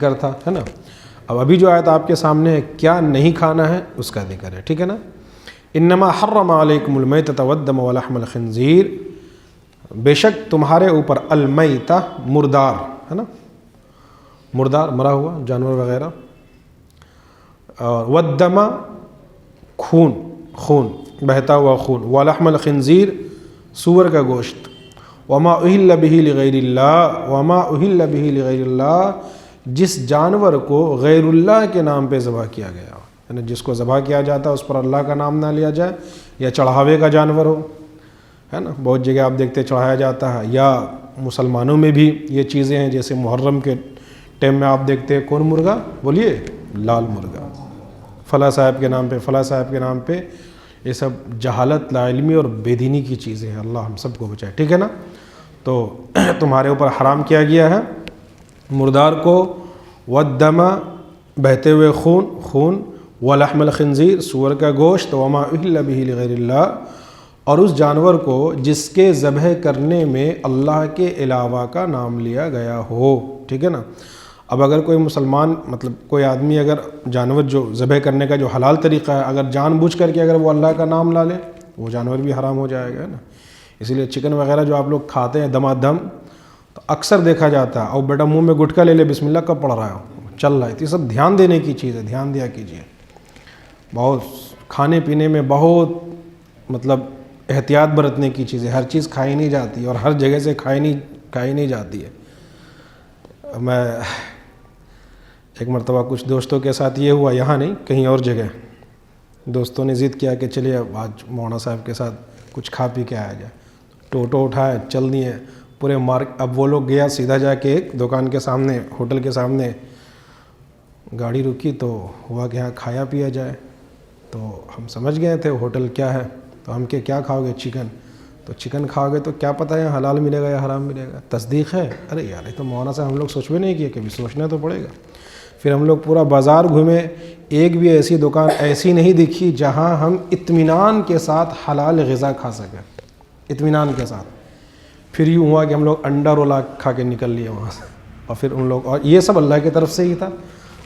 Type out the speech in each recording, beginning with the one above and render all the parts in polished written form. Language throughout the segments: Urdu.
ذکر تھا، ہے نا. اب ابھی جو آیت آپ کے سامنے ہے کیا نہیں کھانا ہے اس کا ذکر ہے، ٹھیک ہے نا. انما حرم علیکم المیتۃ والدم ولحم الخنزیر، بے شک تمہارے اوپر المیتہ مردار، ہے نا، مردار مرا ہوا جانور وغیرہ، اور والدم خون، خون بہتا ہوا خون، ولحم الخنزیر سور کا گوشت، وما اہل بہ لغیر اللہ، وما اہل بہ لغیر اللہ، جس جانور کو غیر اللہ کے نام پہ ذبح کیا گیا، یعنی جس کو ذبح کیا جاتا ہے اس پر اللہ کا نام نہ لیا جائے، یا چڑھاوے کا جانور ہو، ہے نا. بہت جگہ آپ دیکھتے چڑھایا جاتا ہے، یا مسلمانوں میں بھی یہ چیزیں ہیں، جیسے محرم کے ٹائم میں آپ دیکھتے ہیں کون مرغا، بولیے لال مرغا، فلاں صاحب کے نام پہ، فلاں صاحب کے نام پہ. یہ سب جہالت، لا علمی اور بے دینی کی چیزیں ہیں، اللہ ہم سب کو بچائے، ٹھیک ہے نا. تو تمہارے اوپر حرام کیا گیا ہے مردار کو، والدم بہتے ہوئے خون، خون، ولحم الخنزیر سور کا گوشت، وما اہل بہ لغیر اللہ، اور اس جانور کو جس کے ذبح کرنے میں اللہ کے علاوہ کا نام لیا گیا ہو، ٹھیک ہے نا. اب اگر کوئی مسلمان، مطلب کوئی آدمی اگر جانور جو ذبح کرنے کا جو حلال طریقہ ہے، اگر جان بوجھ کر کے اگر وہ اللہ کا نام لا لے، وہ جانور بھی حرام ہو جائے گا نا. اسی لیے چکن وغیرہ جو آپ لوگ کھاتے ہیں دما دم، تو اکثر دیکھا جاتا ہے، اور بیٹا منہ میں گٹکا لے لے، بسم اللہ کب پڑھ رہا ہے، چل رہا ہے. تو یہ سب دھیان دینے کی چیز ہے، دھیان دیا کیجیے. بہت کھانے پینے میں بہت مطلب احتیاط برتنے کی چیز ہے، ہر چیز کھائی نہیں جاتی اور ہر جگہ سے کھائی نہیں جاتی ہے. میں ایک مرتبہ کچھ دوستوں کے ساتھ یہ ہوا، یہاں نہیں کہیں اور جگہ، دوستوں نے ضد کیا کہ چلیے آج مولانا صاحب کے ساتھ کچھ کھا پی کے آیا جائے. ٹوٹو اٹھائے، چل دیے پورے مارک. اب وہ لوگ گیا سیدھا جا کے ایک دکان کے سامنے، ہوٹل کے سامنے گاڑی رکی، تو ہوا کہ یہاں کھایا پیا جائے. تو ہم سمجھ گئے تھے ہوٹل کیا ہے، تو ہم کہ کیا کھاؤ گے، چکن. تو چکن کھاؤ گے تو کیا پتہ ہے حلال ملے گا یا حرام ملے گا، تصدیق ہے. ارے یار یہ تو مولانا صاحب ہم لوگ سوچ بھی نہیں کیے، کبھی سوچنا تو پڑے گا. پھر ہم لوگ پورا بازار گھومے، ایک بھی ایسی دکان ایسی نہیں دکھی جہاں ہم اطمینان کے ساتھ حلال غذا کھا سکیں، اطمینان کے ساتھ. پھر یوں ہوا کہ ہم لوگ انڈا رولا کھا کے نکل لیے وہاں سے. اور پھر ان لوگ، اور یہ سب اللہ کی طرف سے ہی تھا،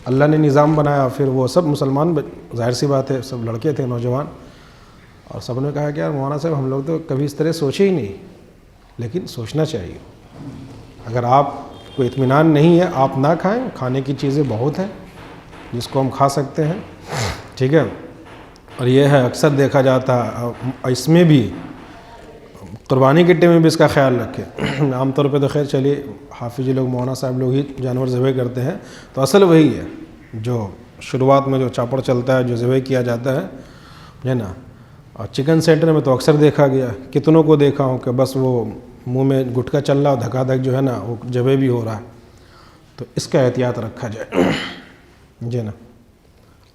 اللہ نے نظام بنایا. پھر وہ سب مسلمان، ظاہر سی بات ہے سب لڑکے تھے نوجوان، اور سب نے کہا کہ یار مولانا صاحب ہم لوگ تو کبھی اس طرح سوچے ہی نہیں، لیکن سوچنا چاہیے. اگر آپ کو اطمینان نہیں ہے آپ نہ کھائیں، کھانے کی چیزیں بہت ہیں جس کو ہم کھا سکتے ہیں، ٹھیک ہے. اور یہ ہے اکثر دیکھا جاتا ہے، اس میں بھی قربانی کے ٹائم میں بھی اس کا خیال رکھیں. عام طور پہ تو خیر چلیے حافظ لوگ، مولانا صاحب لوگ ہی جانور ذبح کرتے ہیں، تو اصل وہی ہے جو شروعات میں جو چاپڑ چلتا ہے، جو ذبح کیا جاتا ہے نا. اور چکن سینٹر میں تو اکثر دیکھا گیا، کتنوں کو دیکھا ہوں کہ بس وہ منہ میں گٹکا چل رہا، دھکا دھک جو ہے نا وہ ذبح بھی ہو رہا ہے. تو اس کا احتیاط رکھا جائے جی نا.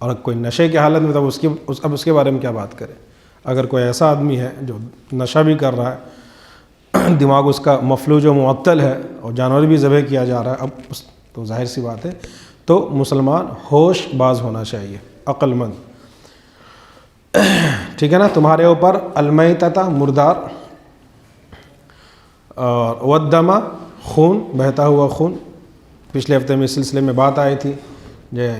اور کوئی نشے کی حالت میں، تو اب اس کے بارے میں کیا بات کریں. اگر کوئی ایسا آدمی ہے جو نشہ بھی کر رہا ہے، دماغ اس کا مفلوج و معطل ہے، اور جانور بھی ذبح کیا جا رہا ہے، اب تو ظاہر سی بات ہے، تو مسلمان ہوش باز ہونا چاہیے، عقل مند، ٹھیک ہے نا. تمہارے اوپر المیتۃ مردار، اور والدم خون بہتا ہوا خون. پچھلے ہفتے میں اس سلسلے میں بات آئی تھی،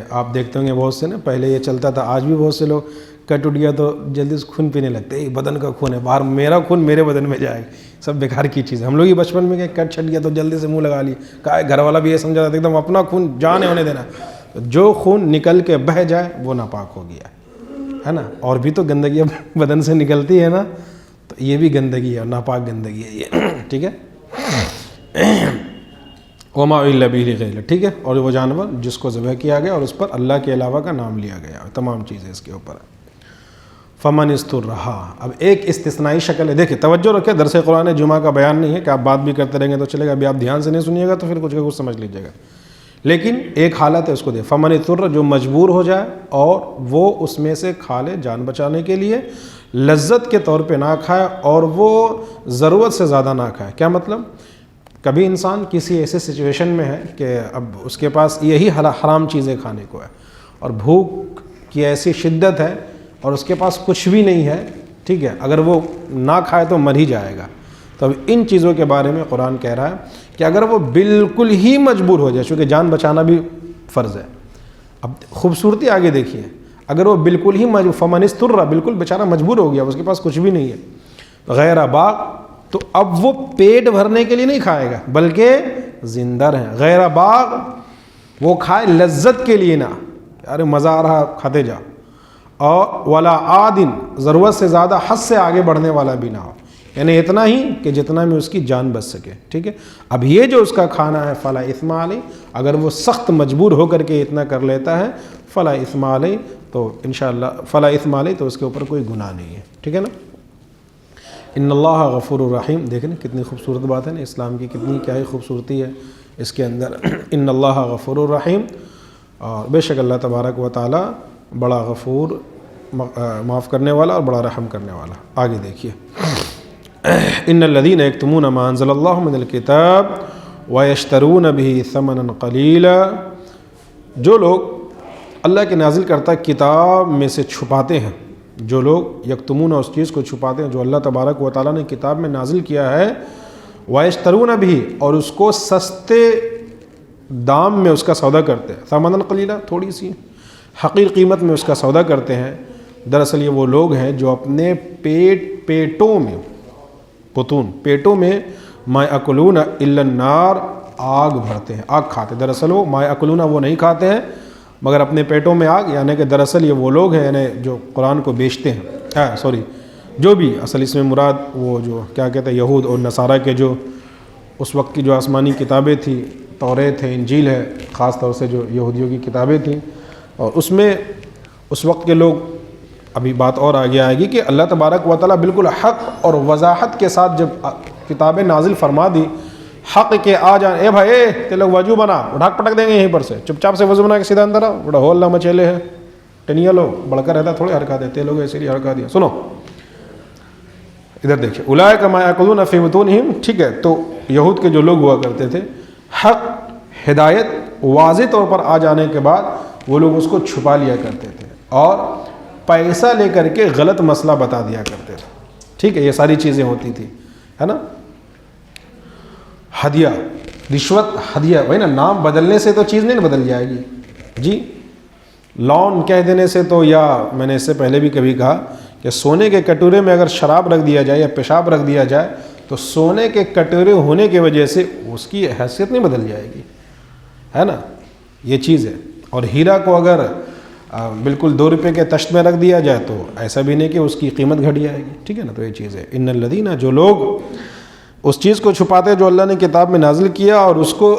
آپ دیکھتے ہوں گے بہت سے نا، پہلے یہ چلتا تھا، آج بھی بہت سے لوگ کٹ اٹھ گیا تو جلدی سے خون پینے لگتے ہیں، بدن کا خون ہے باہر، میرا خون میرے بدن میں جائے گا. سب بیکار کی چیز ہے. ہم لوگ ہی بچپن میں کہ کٹ چھٹ گیا تو جلدی سے منہ لگا لی، کہا گھر والا بھی یہ سمجھا تھا ایک دم اپنا خون جان ہونے دینا. جو خون نکل کے بہہ جائے وہ ناپاک ہو گیا ہے نا. اور بھی تو گندگی بدن سے نکلتی ہے نا، تو یہ بھی گندگی ہے، ناپاک گندگی ہے یہ، ٹھیک ہے. وما الا بہ لغیر اللہ، ٹھیک ہے. اور وہ جانور جس کو ذبح کیا گیا اور اس پر اللہ کے علاوہ کا نام لیا گیا، تمام چیزیں اس کے اوپر ہے. فمن استرہا، اب ایک استثنائی شکل ہے. دیکھیں توجہ رکھیں، درس قرآن جمعہ کا بیان نہیں ہے کہ آپ بات بھی کرتے رہیں گے تو چلے گا. ابھی آپ دھیان سے نہیں سنیے گا تو پھر کچھ کا کچھ سمجھ لیجیے گا. لیکن ایک حالت ہے اس کو دے، فمن اضطر، جو مجبور ہو جائے اور وہ اس میں سے کھا لے جان بچانے کے لیے، لذت کے طور پہ نہ کھائے اور وہ ضرورت سے زیادہ نہ کھائے. کیا مطلب؟ کبھی انسان کسی ایسے سچویشن میں ہے کہ اب اس کے پاس یہی حرام چیزیں کھانے کو ہے، اور بھوک کی ایسی شدت ہے اور اس کے پاس کچھ بھی نہیں ہے، ٹھیک ہے، اگر وہ نہ کھائے تو مر ہی جائے گا. تو اب ان چیزوں کے بارے میں قرآن کہہ رہا ہے کہ اگر وہ بالکل ہی مجبور ہو جائے، چونکہ جان بچانا بھی فرض ہے۔ اب خوبصورتی آگے دیکھیے، اگر وہ بالکل ہی فمن استر، بالکل بیچارہ مجبور ہو گیا، اس کے پاس کچھ بھی نہیں ہے، غیر باغ، تو اب وہ پیٹ بھرنے کے لیے نہیں کھائے گا بلکہ زندہ رہیں۔ غیر باغ وہ کھائے لذت کے لیے نہ، ارے مزہ آ رہا کھاتے جا، اور ولا عادن، ضرورت سے زیادہ حد سے آگے بڑھنے والا بھی نہ ہو، یعنی اتنا ہی کہ جتنا میں اس کی جان بچ سکے، ٹھیک ہے۔ اب یہ جو اس کا کھانا ہے فلا اثم علیہ، اگر وہ سخت مجبور ہو کر کے اتنا کر لیتا ہے فلا اثم علیہ، تو انشاءاللہ فلا اثم علیہ، تو اس کے اوپر کوئی گناہ نہیں ہے، ٹھیک ہے نا۔ ان اللہ غفور الرحیم، دیکھیں کتنی خوبصورت بات ہے نا، اسلام کی کتنی کیا ہی خوبصورتی ہے اس کے اندر۔ ان اللہ غفور الرحیم، اور بے شک اللہ تبارک و تعالی بڑا غفور، معاف کرنے والا اور بڑا رحم کرنے والا۔ آگے دیکھیے، ان الذین یکتمون ما انزل اللہ من الکتاب ویشترون به ثمنا قلیلا، جو لوگ اللہ کے نازل کرتا کتاب میں سے چھپاتے ہیں، جو لوگ یکتمون اس چیز کو چھپاتے ہیں جو اللہ تبارک و تعالیٰ نے کتاب میں نازل کیا ہے، ویشترون بھی، اور اس کو سستے دام میں اس کا سودا کرتے ہیں، ثمنا قلیلا، تھوڑی سی حقیر قیمت میں اس کا سودا کرتے ہیں، دراصل یہ وہ لوگ ہیں جو اپنے پیٹوں میں، پیٹوں میں ما یاکلون الا النار، آگ بھرتے ہیں، آگ کھاتے ہیں۔ دراصل وہ ما یاکلون وہ نہیں کھاتے ہیں مگر اپنے پیٹوں میں آگ، یعنی کہ دراصل یہ وہ لوگ ہیں یعنی جو قرآن کو بیچتے ہیں، جو بھی اصل اس میں مراد وہ جو کیا کہتے ہیں یہود اور نصارہ کے جو اس وقت کی جو آسمانی کتابیں تھیں، توریت ہے، انجیل ہے، خاص طور سے جو یہودیوں کی کتابیں تھیں، اور اس میں اس وقت کے لوگ، ابھی بات اور آگے آئے گی کہ اللہ تبارک و تعالیٰ بالکل حق اور وضاحت کے ساتھ جب کتابیں نازل فرما دی، حق کے آ جان، اے بھائی تے لوگ وضو بنا، ڈھاک پٹک دیں گے یہیں پر سے، چپ چاپ سے وضو بنا کے سیدھا اندر آ، بڑا ہو اللہ مچیلے ہے، ٹنیا لو بڑھ کر رہتا تھوڑے ہرکا دیتے لوگ، ایسے لیے ہرکا دیا۔ سنو ادھر دیکھیں، اولئک ما یاکلون فی بطونہم، ٹھیک ہے، تو یہود کے جو لوگ ہوا کرتے تھے، حق ہدایت واضح طور پر آ جانے کے بعد وہ لوگ اس کو چھپا لیا کرتے تھے اور پیسہ لے کر کے غلط مسئلہ بتا دیا کرتے تھے، ٹھیک ہے، یہ ساری چیزیں ہوتی تھی، ہے نا۔ ہدیہ، رشوت، ہدیہ، وہی نا، نام بدلنے سے تو چیز نہیں بدل جائے گی جی، لون کہہ دینے سے تو، یا میں نے اس سے پہلے بھی کبھی کہا کہ سونے کے کٹورے میں اگر شراب رکھ دیا جائے یا پیشاب رکھ دیا جائے تو سونے کے کٹورے ہونے کی وجہ سے اس کی حیثیت نہیں بدل جائے گی، ہے نا، یہ چیز ہے۔ اور ہیرا کو اگر بالکل 2 روپے کے تشت میں رکھ دیا جائے تو ایسا بھی نہیں کہ اس کی قیمت گھٹ جائے گی، ٹھیک ہے نا، تو یہ چیز ہے۔ ان الذین، جو لوگ اس چیز کو چھپاتے جو اللہ نے کتاب میں نازل کیا اور اس کو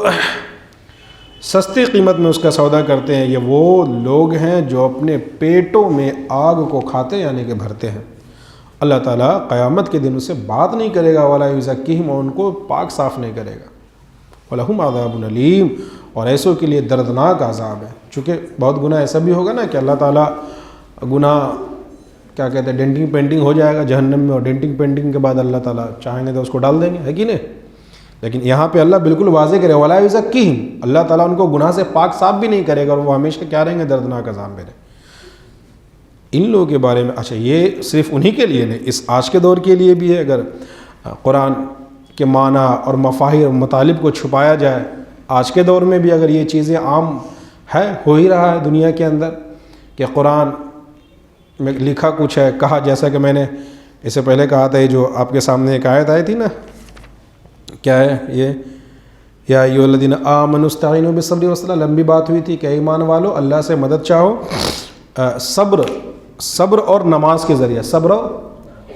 سستی قیمت میں اس کا سودا کرتے ہیں، یہ وہ لوگ ہیں جو اپنے پیٹوں میں آگ کو کھاتے یعنی کہ بھرتے ہیں۔ اللہ تعالیٰ قیامت کے دن اسے بات نہیں کرے گا، ولا یزکیہم، اور ان کو پاک صاف نہیں کرے گا، وَلَهُمْ عَذَابٌ أَلِيمٌ، اور ایسوں کے لیے دردناک عذاب ہے۔ چونکہ بہت گناہ ایسا بھی ہوگا نا کہ اللہ تعالیٰ گناہ کیا کہتے ہیں ڈینٹنگ پینٹنگ ہو جائے گا جہنم میں، اور ڈینٹنگ پینٹنگ کے بعد اللہ تعالیٰ چاہیں گے تو اس کو ڈال دیں گے، ہے کہ نہیں؟ لیکن یہاں پہ اللہ بالکل واضح کرے، وَلَا يُزَكِّيهِمْ، اللہ تعالیٰ ان کو گناہ سے پاک صاف بھی نہیں کرے گا، اور وہ ہمیشہ کیا رہیں گے، دردناک عذاب میں رہیں۔ ان لوگوں کے بارے میں، اچھا یہ صرف انہی کے لیے نہیں، اس آج کے دور کے لیے بھی ہے۔ اگر قرآن کے معنی اور مفاہیم اور مطالب کو چھپایا جائے، آج کے دور میں بھی اگر یہ چیزیں عام ہے، ہو ہی رہا ہے دنیا کے اندر کہ قرآن میں لکھا کچھ ہے، کہا، جیسا کہ میں نے اس سے پہلے کہا تھا، یہ جو آپ کے سامنے ایک آیت آئی تھی نا، کیا ہے یہ، یا ایھا الذین آمنوا استعینوا بالصبر والصلاۃ، لمبی بات ہوئی تھی کہ ایمان والو اللہ سے مدد چاہو صبر اور نماز کے ذریعے، صبر اور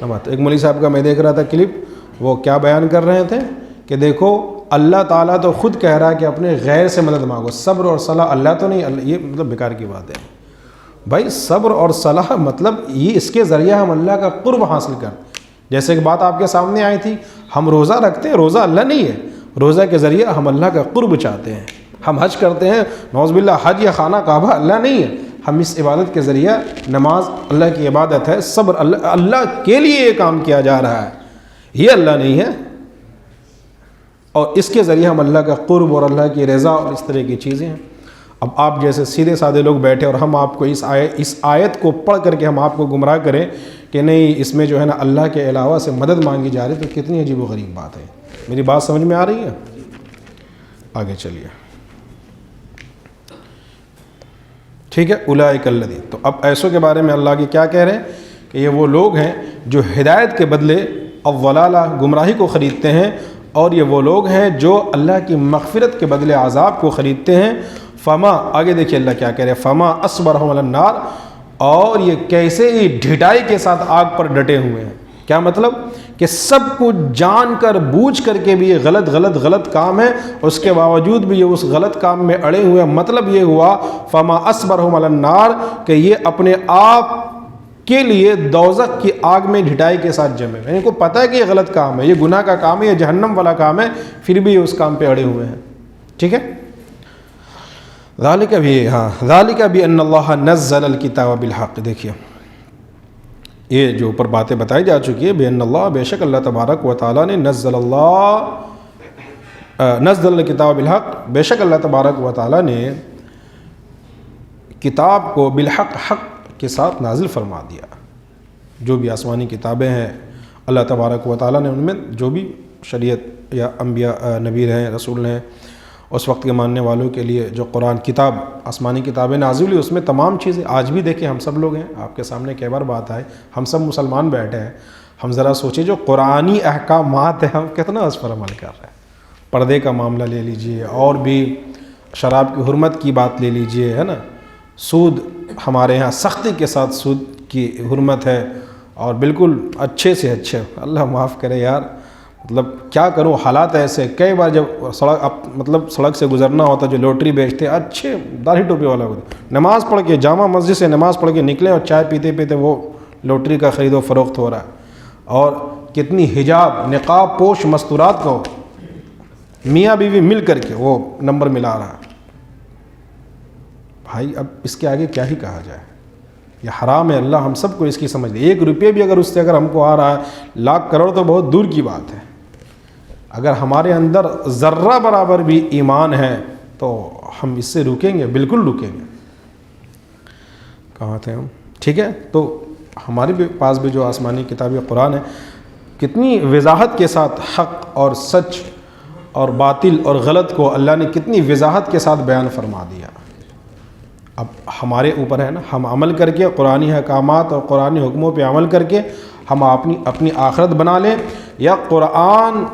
نماز۔ ایک مولوی صاحب کا میں دیکھ رہا تھا کلپ، وہ کیا بیان کر رہے تھے کہ دیکھو اللہ تعالیٰ تو خود کہہ رہا ہے کہ اپنے غیر سے مدد مانگو، صبر اور صلاح اللہ تو نہیں، یہ مطلب بیکار کی بات ہے بھائی۔ صبر اور صلاح مطلب یہ اس کے ذریعہ ہم اللہ کا قرب حاصل کریں۔ جیسے ایک بات آپ کے سامنے آئی تھی، ہم روزہ رکھتے ہیں، روزہ اللہ نہیں ہے، روزہ کے ذریعہ ہم اللہ کا قرب چاہتے ہیں۔ ہم حج کرتے ہیں، نعوذ باللہ حج یا خانہ کعبہ اللہ نہیں ہے، ہم اس عبادت کے ذریعہ، نماز اللہ کی عبادت ہے، صبر اللہ کے لیے یہ کام کیا جا رہا ہے، یہ اللہ نہیں ہے، اور اس کے ذریعے ہم اللہ کا قرب اور اللہ کی رضا اور اس طرح کی چیزیں ہیں۔ اب آپ جیسے سیدھے سادے لوگ بیٹھے اور ہم آپ کو اس آیت کو پڑھ کر کے ہم آپ کو گمراہ کریں کہ نہیں اس میں جو ہے نا اللہ کے علاوہ سے مدد مانگی جا رہی، تو کتنی عجیب و غریب بات ہے۔ میری بات سمجھ میں آ رہی ہے؟ آگے چلیے۔ ٹھیک ہے، اولئک الذین، تو اب ایسوں کے بارے میں اللہ کی کیا کہہ رہے ہیں کہ یہ وہ لوگ ہیں جو ہدایت کے بدلے الضلالہ گمراہی کو خریدتے ہیں، اور یہ وہ لوگ ہیں جو اللہ کی مغفرت کے بدلے عذاب کو خریدتے ہیں۔ فما، آگے دیکھیے اللہ کیا کہہ رہے ہیں، فما اصبرہم علی النار، اور یہ کیسے ہی ڈھٹائی کے ساتھ آگ پر ڈٹے ہوئے ہیں۔ کیا مطلب کہ سب کچھ جان کر بوجھ کر کے بھی یہ غلط کام ہے، اس کے باوجود بھی یہ اس غلط کام میں اڑے ہوئے ہیں۔ مطلب یہ ہوا فما اصبرہم علی النار کہ یہ اپنے آپ کے لیے دوزخ کی آگ میں ڈھٹائی کے ساتھ جمے ہوئے ہیں۔ ان کو پتہ ہے کہ یہ غلط کام ہے، یہ گناہ کا کام ہے، یہ جہنم والا کام ہے، پھر بھی یہ اس کام پہ اڑے ہوئے ہیں۔ ٹھیک ہے، ذالک بأن اللہ نزل الکتاب بالحق۔ دیکھیے یہ جو اوپر باتیں بتائی جا چکی ہے، بأن اللہ، بے شک اللہ تبارک و تعالیٰ نے نزل الکتاب بالحق، بے شک اللہ تبارک و تعالیٰ نے کتاب کو بالحق، حق کے ساتھ نازل فرما دیا۔ جو بھی آسمانی کتابیں ہیں اللہ تبارک و تعالیٰ نے ان میں جو بھی شریعت یا انبیاء نبی ہیں رسول ہیں اس وقت کے ماننے والوں کے لیے جو قرآن کتاب آسمانی کتابیں نازل ہوئی، اس میں تمام چیزیں آج بھی دیکھیں ہم سب لوگ ہیں، آپ کے سامنے کئی بار بات آئے، ہم سب مسلمان بیٹھے ہیں، ہم ذرا سوچیں جو قرآنی احکامات ہیں ہم کتنا اس پر عمل کر رہے ہیں۔ پردے کا معاملہ لے لیجئے، اور بھی شراب کی حرمت کی بات لے لیجئے، ہے نا، سود ہمارے ہاں سختی کے ساتھ سود کی حرمت ہے، اور بالکل اچھے سے اچھے، اللہ معاف کرے یار، مطلب کیا کروں، حالات ایسے، کئی بار جب سڑک سے گزرنا ہوتا، جو لوٹری بیچتے اچھے داڑھی ٹوپی والا ہوتا، نماز پڑھ کے جامع مسجد سے نماز پڑھ کے نکلے اور چائے پیتے پیتے وہ لوٹری کا خرید و فروخت ہو رہا ہے، اور کتنی حجاب نقاب پوش مستورات کو میاں بیوی مل کر کے وہ نمبر ملا رہا ہے۔ بھائی اب اس کے آگے کیا ہی کہا جائے، یہ حرام ہے، اللہ ہم سب کو اس کی سمجھ دے۔ 1 روپے بھی اگر اس سے اگر ہم کو آ رہا ہے، لاکھ کروڑ تو بہت دور کی بات ہے، اگر ہمارے اندر ذرہ برابر بھی ایمان ہے تو ہم اس سے رکیں گے، بالکل رکیں گے۔ کہاں تھے ہم؟ ٹھیک ہے، تو ہمارے پاس بھی جو آسمانی کتاب قرآن ہے، کتنی وضاحت کے ساتھ حق اور سچ اور باطل اور غلط کو اللہ نے کتنی وضاحت کے ساتھ بیان فرما دیا۔ اب ہمارے اوپر ہے نا، ہم عمل کر کے قرآنی احکامات اور قرآنی حکموں پہ عمل کر کے ہم اپنی آخرت بنا لیں، یا قرآن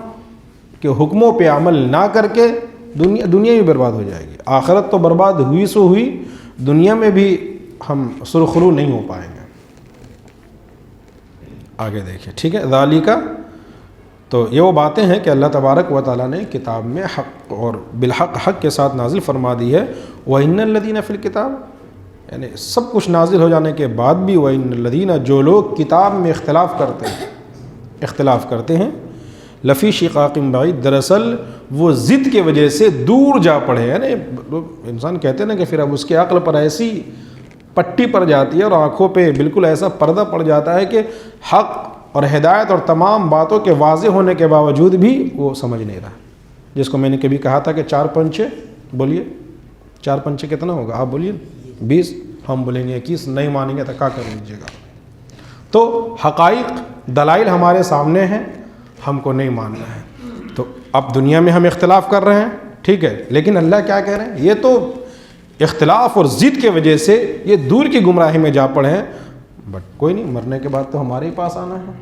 کے حکموں پہ عمل نہ کر کے دنیا بھی برباد ہو جائے گی، آخرت تو برباد ہوئی سو ہوئی، دنیا میں بھی ہم سرخرو نہیں ہو پائیں گے۔ آگے دیکھیں، ٹھیک ہے، ذالک، تو یہ وہ باتیں ہیں کہ اللہ تبارک و تعالیٰ نے کتاب میں حق اور بالحق، حق کے ساتھ نازل فرما دی ہے۔ وَإِنَّ الَّذِينَ فِي الْكِتَابِ، یعنی سب کچھ نازل ہو جانے کے بعد بھی وَإِنَّ الَّذِينَ، جو لوگ کتاب میں اختلاف کرتے ہیں لفی شقاق بعید، دراصل وہ ضد کے وجہ سے دور جا پڑے، یعنی انسان کہتے ہیں نا کہ پھر اب اس کے عقل پر ایسی پٹی پڑ جاتی ہے اور آنکھوں پہ بالکل ایسا پردہ پڑ جاتا ہے کہ حق اور ہدایت اور تمام باتوں کے واضح ہونے کے باوجود بھی وہ سمجھ نہیں رہا۔ جس کو میں نے کبھی کہا تھا کہ 4 پنچے، بولیے 4 پنچے کتنا ہوگا، آپ بولیے 20، ہم بولیں گے 21، نہیں مانیں گے تو کیا کر لیجیے گا۔ تو حقائق دلائل ہمارے سامنے ہیں، ہم کو نہیں ماننا ہے، تو اب دنیا میں ہم اختلاف کر رہے ہیں، ٹھیک ہے، لیکن اللہ کیا کہہ رہے ہیں، یہ تو اختلاف اور ضد کی وجہ سے یہ دور کی گمراہی میں جا پڑے ہیں، بٹ کوئی نہیں، مرنے کے بعد تو ہمارے ہی پاس آنا ہے،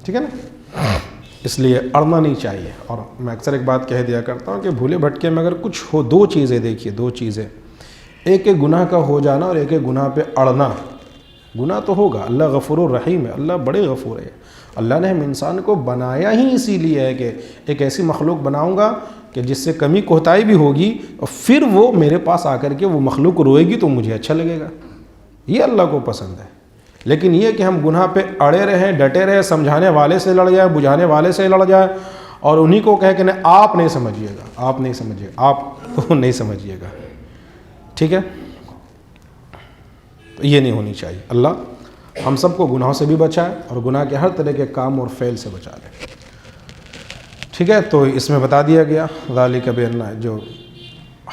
ٹھیک ہے نا، اس لیے اڑنا نہیں چاہیے۔ اور میں اکثر ایک بات کہہ دیا کرتا ہوں کہ بھولے بھٹکے میں اگر کچھ ہو، 2 چیزیں دیکھیے، 2 چیزیں، ایک گناہ کا ہو جانا اور ایک گناہ پہ اڑنا۔ گناہ تو ہوگا، اللہ غفور الرحیم ہے، اللہ بڑے غفور ہے، اللہ نے ہم انسان کو بنایا ہی اسی لیے ہے کہ ایک ایسی مخلوق بناؤں گا کہ جس سے کمی کوتاہی بھی ہوگی اور پھر وہ میرے پاس آ کر کے وہ مخلوق روئے گی تو مجھے اچھا لگے گا، یہ اللہ کو پسند ہے۔ لیکن یہ کہ ہم گناہ پہ اڑے رہیں، ڈٹے رہیں، سمجھانے والے سے لڑ جائیں، بجھانے والے سے لڑ جائیں، اور انہی کو کہے کہ نہیں آپ نہیں سمجھیے گا، آپ نہیں سمجھیے گا، آپ تو نہیں سمجھیے گا، ٹھیک ہے، تو یہ نہیں ہونی چاہیے۔ اللہ ہم سب کو گناہوں سے بھی بچائے اور گناہ کے ہر طرح کے کام اور فعل سے بچا لے، ٹھیک ہے۔ تو اس میں بتا دیا گیا ذالک بأن، جو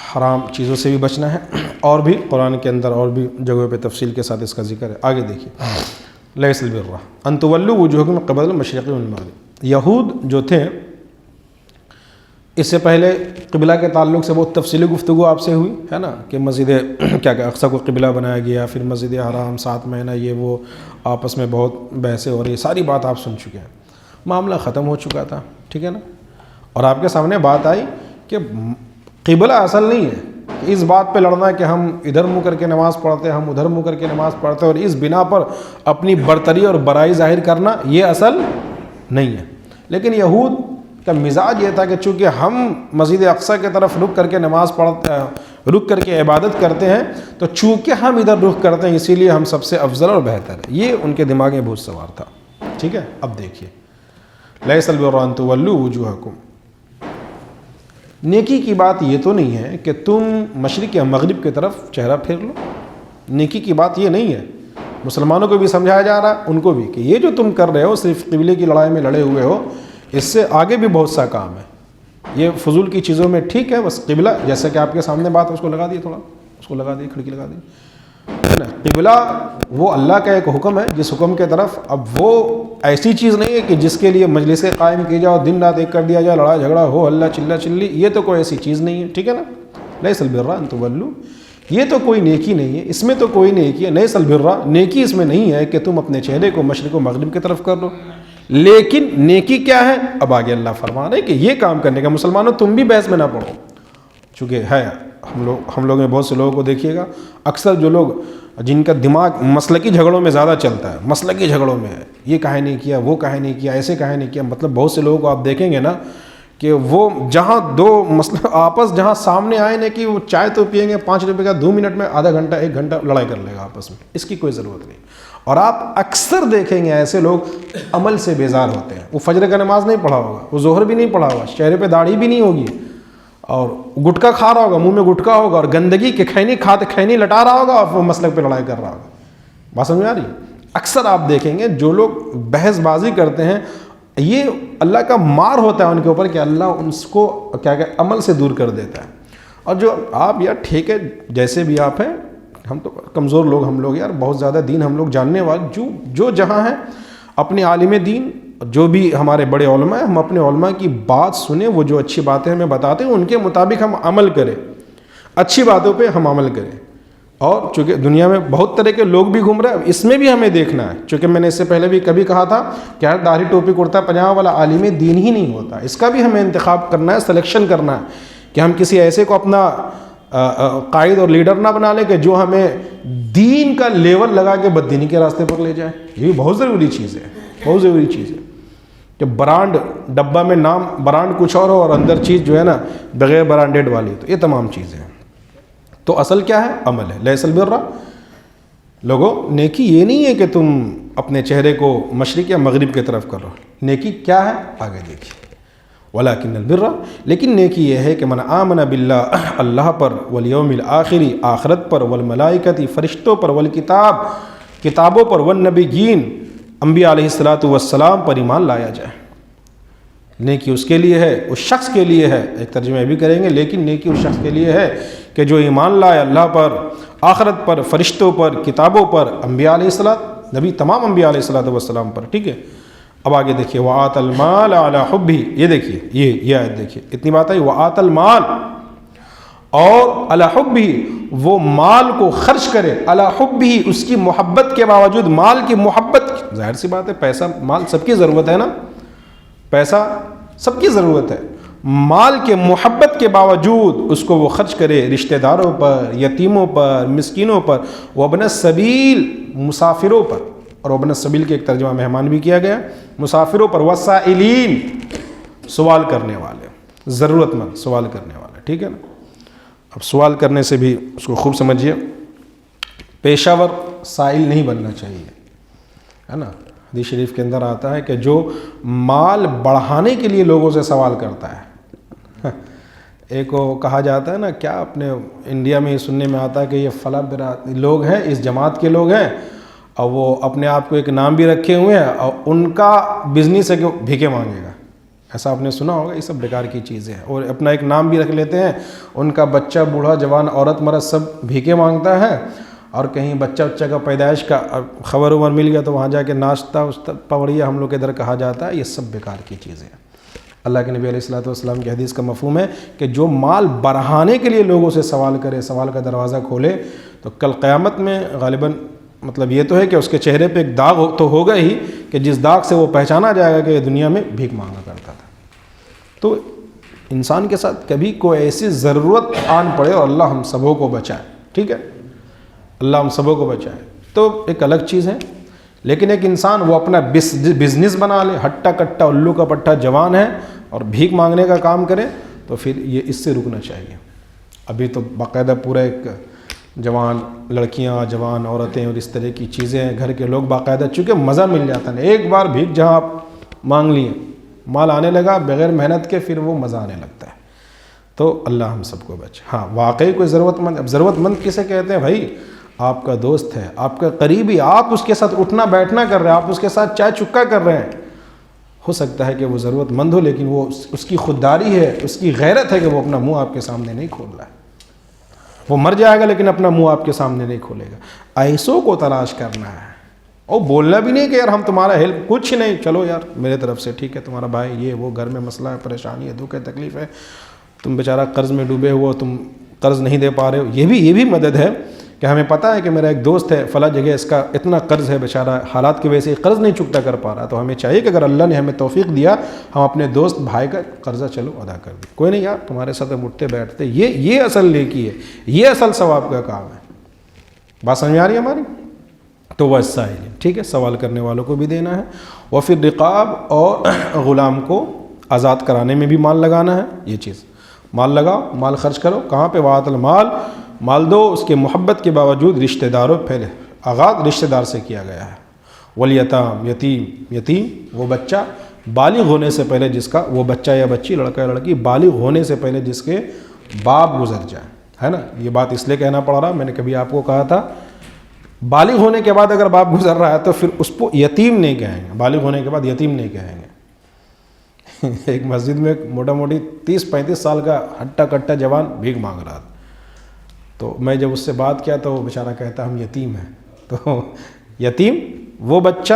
حرام چیزوں سے بھی بچنا ہے، اور بھی قرآن کے اندر اور بھی جگہوں پہ تفصیل کے ساتھ اس کا ذکر ہے۔ آگے دیکھیے، لیس البر ان تولوا وجوہکم قبل المشرق والمغرب، یہود جو تھے اس سے پہلے قبلہ کے تعلق سے بہت تفصیلی گفتگو آپ سے ہوئی ہے نا، کہ مسجد کیا اقصیٰ کو قبلہ بنایا گیا، پھر مسجد حرام 7 مہینہ یہ وہ آپس میں بہت بحثیں ہو رہی، ساری بات آپ سن چکے ہیں، معاملہ ختم ہو چکا تھا، ٹھیک ہے نا. اور آپ کے سامنے بات آئی کہ قبلہ اصل نہیں ہے، اس بات پہ لڑنا کہ ہم ادھر منہ کر کے نماز پڑھتے ہیں، ہم ادھر منہ کر کے نماز پڑھتے ہیں، اور اس بنا پر اپنی برتری اور برائی ظاہر کرنا، یہ اصل نہیں ہے. لیکن یہود کا مزاج یہ تھا کہ چونکہ ہم مسجد اقصیٰ کی طرف رک کر کے نماز پڑھتے ہیں، رک کر کے عبادت کرتے ہیں، تو چونکہ ہم ادھر رک کرتے ہیں اسی لیے ہم سب سے افضل اور بہتر ہے. یہ ان کے دماغ میں بہت سوار تھا. ٹھیک ہے، اب دیکھیے لیس البر ان تولوا وجوہکم. نیکی کی بات یہ تو نہیں ہے کہ تم مشرق یا مغرب کی طرف چہرہ پھیر لو، نیکی کی بات یہ نہیں ہے. مسلمانوں کو بھی سمجھایا جا رہا ہے، ان کو بھی، کہ یہ جو تم کر رہے ہو صرف قبلے کی لڑائی میں لڑے ہوئے ہو، اس سے آگے بھی بہت سا کام ہے. یہ فضول کی چیزوں میں ٹھیک ہے، بس قبلہ جیسا کہ آپ کے سامنے بات، اس کو لگا دی، تھوڑا اس کو لگا دی، کھڑکی لگا دی. قبلہ وہ اللہ کا ایک حکم ہے، جس حکم کے طرف، اب وہ ایسی چیز نہیں ہے کہ جس کے لیے مجلسیں قائم کی جاؤ، دن رات ایک کر دیا جائے، لڑائی جھگڑا ہو، اللہ چلا چلی، یہ تو کوئی ایسی چیز نہیں ہے. ٹھیک ہے نا، لیس البر ان تولوا، یہ تو کوئی نیکی نہیں ہے، اس میں تو کوئی نیکی ہے. لیس البر، نیکی اس میں نہیں ہے کہ تم اپنے چہرے کو مشرق و مغرب کی طرف کر لو. لیکن نیکی کیا ہے؟ اب آگے اللہ فرما رہے ہیں کہ یہ کام کرنے کا. مسلمانوں تم بھی بحث میں نہ پڑھو، چونکہ ہے ہم لوگ میں بہت سے لوگوں کو دیکھیے گا، اکثر جو لوگ جن کا دماغ مسلکی جھگڑوں میں زیادہ چلتا ہے، مسلکی جھگڑوں میں ہے، یہ کہے نہیں کیا، وہ کہے نہیں کیا، ایسے کہے نہیں کیا. مطلب بہت سے لوگوں کو آپ دیکھیں گے نا کہ وہ جہاں دو مسئلہ آپس جہاں سامنے آئے نا کہ وہ چائے تو پئیں گے 5 روپے کا، 2 منٹ میں آدھا گھنٹہ 1 گھنٹہ لڑائی کر لے گا آپس میں. اس کی کوئی ضرورت نہیں. اور آپ اکثر دیکھیں گے ایسے لوگ عمل سے بیزار ہوتے ہیں. وہ فجر کا نماز نہیں پڑھا ہوگا، وہ ظہر بھی نہیں پڑھا ہوگا، چہرے پہ داڑھی بھی نہیں ہوگی، اور گٹکا کھا رہا ہوگا، منہ میں گٹکا ہوگا، اور گندگی کے کھینی کھاتے کھینی لٹا رہا ہوگا، اور وہ مسلک پہ لڑائی کر رہا ہوگا. بات سمجھ میں آ رہی ہے؟ اکثر آپ دیکھیں گے جو لوگ بحث بازی کرتے ہیں، یہ اللہ کا مار ہوتا ہے ان کے اوپر کہ اللہ ان کو کیا عمل سے دور کر دیتا ہے. اور جو آپ یار ٹھیک ہے جیسے بھی آپ ہیں، ہم تو کمزور لوگ، ہم لوگ یار بہت زیادہ دین ہم لوگ جاننے والے جو جہاں ہیں، اپنے عالم دین جو بھی ہمارے بڑے علماء ہیں، ہم اپنے علماء کی بات سنیں، وہ جو اچھی باتیں ہمیں بتاتے ہیں ان کے مطابق ہم عمل کریں، اچھی باتوں پہ ہم عمل کریں. اور چونکہ دنیا میں بہت طرح کے لوگ بھی گھوم رہے ہیں، اس میں بھی ہمیں دیکھنا ہے. چونکہ میں نے اس سے پہلے بھی کبھی کہا تھا کہ یار داڑھی ٹوپی کرتا پجامہ والا عالم دین ہی نہیں ہوتا. اس کا بھی ہمیں انتخاب کرنا ہے، سلیکشن کرنا ہے، کہ ہم کسی ایسے کو اپنا قائد اور لیڈر نہ بنا لیں کہ جو ہمیں دین کا لیول لگا کے بددینی کے راستے پر لے جائے. یہ بھی بہت ضروری چیز ہے، بہت ضروری چیز ہے. کہ برانڈ ڈبہ میں نام برانڈ کچھ اور ہو اور اندر چیز جو ہے نا بغیر برانڈیڈ والی، تو یہ تمام چیزیں ہیں. تو اصل کیا ہے؟ عمل ہے. لیس البر، لوگوں نیکی یہ نہیں ہے کہ تم اپنے چہرے کو مشرق یا مغرب کی طرف کرو. نیکی کیا ہے؟ آگے دیکھیے. ولیکن البر، لیکن نیکی یہ ہے کہ من آمن باللہ، اللہ پر، والیوم الآخر، آخرت پر، والملائکۃ، فرشتوں پر، والکتاب، کتابوں پر، والنبیین، انبیاء علیہ الصلاۃ والسلام پر ایمان لایا جائے. نیکی اس کے لیے ہے، اس شخص کے لیے ہے. ایک ترجمہ بھی کریں گے، لیکن نیکی اس شخص کے لیے ہے کہ جو ایمان لائے اللہ پر، آخرت پر، فرشتوں پر، کتابوں پر، انبیاء علیہ الصلاۃ، نبی تمام انبیاء علیہ الصلاۃ والسلام پر. ٹھیک ہے، اب آگے دیکھیے. وآت المال علی حبہ، یہ دیکھیے، یہ آیت دیکھیے، اتنی بات آئی. وآت المال، اور علی حبہ، وہ مال کو خرچ کرے، علی حبہ، اس کی محبت کے باوجود. مال کی محبت، ظاہر سی بات ہے، پیسہ مال سب کی ضرورت ہے نا، پیسہ سب کی ضرورت ہے. مال کے محبت کے باوجود اس کو وہ خرچ کرے رشتہ داروں پر، یتیموں پر، مسکینوں پر، وابن السبیل، مسافروں پر. اور وابن السبیل کے ایک ترجمہ مہمان بھی کیا گیا، مسافروں پر، والسائلین، سوال کرنے والے، ضرورت مند سوال کرنے والے. ٹھیک ہے نا. اب سوال کرنے سے بھی اس کو خوب سمجھیے، پیشہ ور سائل نہیں بننا چاہیے، ہے نا. حدیث شریف کے اندر آتا ہے کہ جو مال بڑھانے کے لیے لوگوں سے سوال کرتا ہے. ایک وہ کہا جاتا ہے نا، کیا اپنے انڈیا میں یہ سننے میں آتا ہے کہ یہ فلاں لوگ ہیں، اس جماعت کے لوگ ہیں، اور وہ اپنے آپ کو ایک نام بھی رکھے ہوئے ہیں، اور ان کا بزنس ہے کہ بھیکے مانگے گا. ایسا آپ نے سنا ہوگا. یہ سب بیکار کی چیزیں ہیں. اور اپنا ایک نام بھی رکھ لیتے ہیں، ان کا بچہ، بوڑھا، جوان، عورت، مرد سب بھیکے مانگتا ہے. اور کہیں بچہ کا پیدائش کا خبر مل گیا تو وہاں جا کے ناشتہ پوڑیا ہم لوگ کے ادھر کہا جاتا ہے. یہ سب بیکار کی چیزیں ہیں. اللہ کے نبی علیہ الصلوۃ والسلام کی حدیث کا مفہوم ہے کہ جو مال بڑھانے کے لیے لوگوں سے سوال کرے، سوال کا دروازہ کھولے، تو کل قیامت میں غالباً مطلب یہ تو ہے کہ اس کے چہرے پہ ایک داغ تو ہوگا ہی کہ جس داغ سے وہ پہچانا جائے گا کہ یہ دنیا میں بھیک مانگا کرتا تھا۔ تو انسان کے ساتھ کبھی کوئی ایسی ضرورت آن پڑے اور اللہ ہم سبوں کو بچائے، ٹھیک ہے، اللہ ہم سبوں کو بچائے، تو ایک الگ چیز ہے۔ لیکن ایک انسان وہ اپنا بزنس بنا لے، ہٹا کٹا الو کا پٹھا جوان ہے اور بھیک مانگنے کا کام کرے، تو پھر یہ اس سے رکنا چاہیے۔ ابھی تو باقاعدہ پورا ایک جوان لڑکیاں، جوان عورتیں اور اس طرح کی چیزیں ہیں، گھر کے لوگ باقاعدہ، چونکہ مزہ مل جاتا ہے، ایک بار بھیک جہاں آپ مانگ لیے، مال آنے لگا بغیر محنت کے، پھر وہ مزہ آنے لگتا ہے۔ تو اللہ ہم سب کو بچے۔ ہاں واقعی کوئی ضرورت مند، اب ضرورت مند کسے کہتے ہیں بھائی؟ آپ کا دوست ہے، آپ کا قریبی، آپ اس کے ساتھ اٹھنا بیٹھنا کر رہے ہیں، آپ اس کے ساتھ چائے چکا کر رہے ہیں، ہو سکتا ہے کہ وہ ضرورت مند ہو، لیکن وہ اس کی خودداری ہے، اس کی غیرت ہے کہ وہ اپنا منہ آپ کے سامنے نہیں کھول رہا ہے۔ وہ مر جائے گا لیکن اپنا منہ آپ کے سامنے نہیں کھولے گا۔ ایسوں کو تلاش کرنا ہے، اور بولنا بھی نہیں کہ یار ہم تمہارا ہیلپ، کچھ نہیں، چلو یار میرے طرف سے ٹھیک ہے، تمہارا بھائی یہ وہ گھر میں مسئلہ ہے، پریشانی ہے، دکھ ہے، تکلیف ہے، تم بیچارہ قرض میں ڈوبے ہو، تم قرض نہیں دے پا رہے ہو، یہ بھی مدد ہے کہ ہمیں پتہ ہے کہ میرا ایک دوست ہے فلاں جگہ، اس کا اتنا قرض ہے، بیچارہ حالات کی وجہ سے قرض نہیں چکتا کر پا رہا، تو ہمیں چاہیے کہ اگر اللہ نے ہمیں توفیق دیا، ہم اپنے دوست بھائی کا قرضہ چلو ادا کر دیں۔ کوئی نہیں یار تمہارے ساتھ ہم اٹھتے بیٹھتے، یہ اصل نیکی ہے، یہ اصل ثواب کا کام ہے۔ بات سمجھ آ رہی ہے ہماری؟ تو وہ سائل، ٹھیک ہے، سوال کرنے والوں کو بھی دینا ہے، اور پھر رقاب اور غلام کو آزاد کرانے میں بھی مال لگانا ہے۔ یہ چیز مال لگاؤ، مال خرچ کرو، کہاں پہ؟ وعط المال، مال دو، اس کے محبت کے باوجود رشتہ داروں پھیلے، آغاز رشتہ دار سے کیا گیا ہے۔ والیتام، یتیم وہ بچہ بالغ ہونے سے پہلے جس کا، وہ بچہ یا بچی، لڑکا یا لڑکی، بالغ ہونے سے پہلے جس کے باپ گزر جائے، ہے نا؟ یہ بات اس لیے کہنا پڑ رہا، میں نے کبھی آپ کو کہا تھا بالغ ہونے کے بعد اگر باپ گزر رہا ہے تو پھر اس کو یتیم نہیں کہیں گے، بالغ ہونے کے بعد یتیم نہیں کہیں گے۔ ایک مسجد میں موٹا موٹی 30-35 سال کا ہٹا کٹا جوان بھیک مانگ رہا تھا، تو میں جب اس سے بات کیا تو وہ بیچارہ کہتا ہم یتیم ہیں۔ تو یتیم وہ بچہ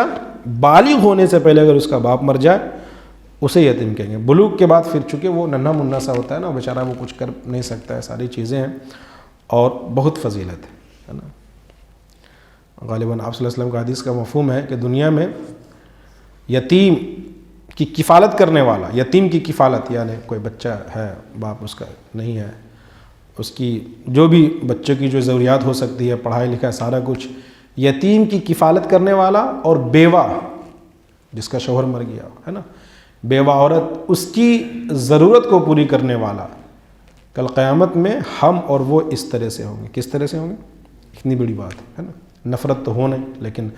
بالغ ہونے سے پہلے اگر اس کا باپ مر جائے اسے یتیم کہیں گے۔ بلوغ کے بعد پھر چونکہ وہ ننھا منھا سا ہوتا ہے نا، بیچارہ وہ کچھ کر نہیں سکتا ہے، ساری چیزیں ہیں اور بہت فضیلت ہے نا۔ غالباً آپ صلی اللہ علیہ وسلم کا حدیث کا مفہوم ہے کہ دنیا میں یتیم کی کفالت کرنے والا، یتیم کی کفالت یعنی کوئی بچہ ہے، باپ اس کا نہیں ہے، اس کی جو بھی بچے کی جو ضروریات ہو سکتی ہے، پڑھائی لکھائی سارا کچھ، یتیم کی کفالت کرنے والا، اور بیوہ جس کا شوہر مر گیا ہے نا، بیوہ عورت اس کی ضرورت کو پوری کرنے والا، کل قیامت میں ہم اور وہ اس طرح سے ہوں گے۔ کس طرح سے ہوں گے؟ اتنی بڑی بات ہے نا، نفرت تو ہو نہیں، لیکن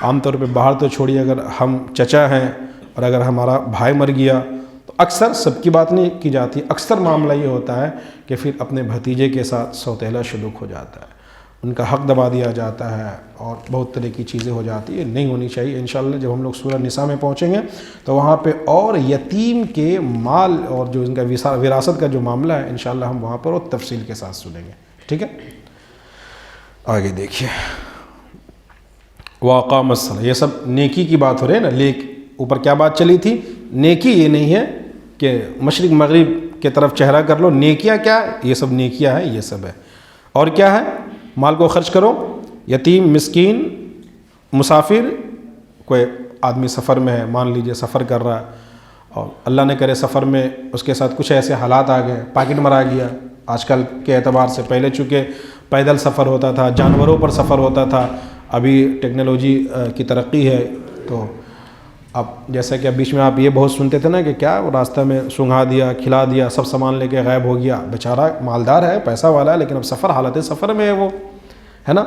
عام طور پہ باہر تو چھوڑیے، اگر ہم چچا ہیں اور اگر ہمارا بھائی مر گیا تو اکثر، سب کی بات نہیں کی جاتی، اکثر معاملہ یہ ہوتا ہے کہ پھر اپنے بھتیجے کے ساتھ سوتیلا سلوک ہو جاتا ہے، ان کا حق دبا دیا جاتا ہے اور بہت طرح کی چیزیں ہو جاتی ہیں، نہیں ہونی چاہیے۔ انشاءاللہ جب ہم لوگ سورہ نساء میں پہنچیں گے تو وہاں پہ اور یتیم کے مال اور جو ان کا وراثت کا جو معاملہ ہے انشاءاللہ ہم وہاں پر اور تفصیل کے ساتھ سنیں گے، ٹھیک ہے؟ آگے دیکھیے، واقام الصلاۃ، یہ سب نیکی کی بات ہو رہی ہے نا، اوپر کیا بات چلی تھی؟ نیکی یہ نہیں ہے کہ مشرق مغرب کی طرف چہرہ کر لو، نیکیاں کیا ہے؟ یہ سب نیکیاں ہیں، یہ سب ہے۔ اور کیا ہے؟ مال کو خرچ کرو، یتیم، مسکین، مسافر، کوئی آدمی سفر میں ہے، مان لیجئے سفر کر رہا ہے اور اللہ نے کرے سفر میں اس کے ساتھ کچھ ایسے حالات آ گئے، پاکٹ مرا گیا، آج کل کے اعتبار سے پہلے چونکہ پیدل سفر ہوتا تھا، جانوروں پر سفر ہوتا تھا، ابھی ٹیکنالوجی کی ترقی ہے، تو اب جیسا کہ اب بیچ میں آپ یہ بہت سنتے تھے نا کہ کیا وہ راستہ میں سونگھا دیا، کھلا دیا، سب سامان لے کے غائب ہو گیا، بیچارہ مالدار ہے، پیسہ والا ہے، لیکن اب سفر، حالت سفر میں ہے وہ، ہے نا؟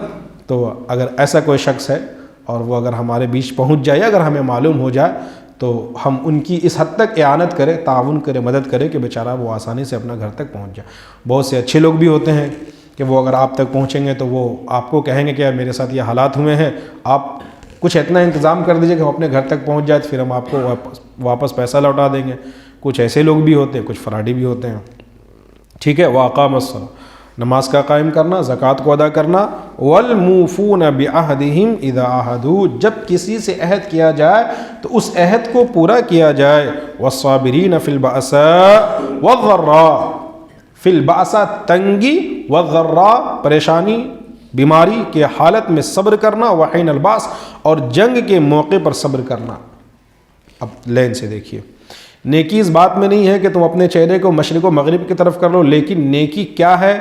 تو اگر ایسا کوئی شخص ہے اور وہ اگر ہمارے بیچ پہنچ جائے، اگر ہمیں معلوم ہو جائے تو ہم ان کی اس حد تک اعانت کریں، تعاون کریں، مدد کریں کہ بیچارہ وہ آسانی سے اپنا گھر تک پہنچ جائے۔ بہت سے اچھے لوگ بھی ہوتے ہیں کہ وہ اگر آپ تک پہنچیں گے تو وہ آپ کو کہیں گے کہ یار میرے ساتھ یہ حالات ہوئے ہیں، آپ کچھ اتنا انتظام کر دیجئے کہ ہم اپنے گھر تک پہنچ جائے، تو پھر ہم آپ کو واپس پیسہ لوٹا دیں گے۔ کچھ ایسے لوگ بھی ہوتے ہیں، کچھ فراڈی بھی ہوتے ہیں، ٹھیک ہے؟ واقام الصلاۃ، نماز کا قائم کرنا، زکوٰۃ کو ادا کرنا، والموفون بعہدہم اذا عاہدوا، جب کسی سے عہد کیا جائے تو اس عہد کو پورا کیا جائے، والصابرین فی البأساء والضراء، فی البأساء تنگی، والضراء پریشانی بیماری کے حالت میں صبر کرنا، وحین الباس اور جنگ کے موقع پر صبر کرنا۔ اب لین سے دیکھیے، نیکی اس بات میں نہیں ہے کہ تم اپنے چہرے کو مشرق و مغرب کی طرف کر لو، لیکن نیکی کیا ہے؟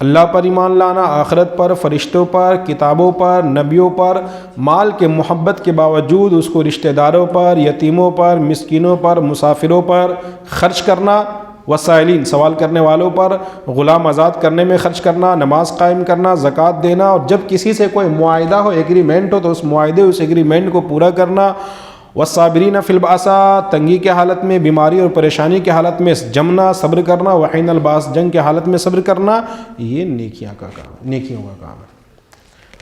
اللہ پر ایمان لانا، آخرت پر، فرشتوں پر، کتابوں پر، نبیوں پر، مال کے محبت کے باوجود اس کو رشتہ داروں پر، یتیموں پر، مسکینوں پر، مسافروں پر خرچ کرنا، وسائلین سوال کرنے والوں پر، غلام آزاد کرنے میں خرچ کرنا، نماز قائم کرنا، زکوٰۃ دینا، اور جب کسی سے کوئی معاہدہ ہو، ایگریمنٹ ہو، تو اس معاہدے اس ایگریمنٹ کو پورا کرنا، والصابرین فی البأساء تنگی کے حالت میں، بیماری اور پریشانی کے حالت میں جمنا، صبر کرنا، وحین الباس جنگ کے حالت میں صبر کرنا، یہ نیکیوں کا کام ہے۔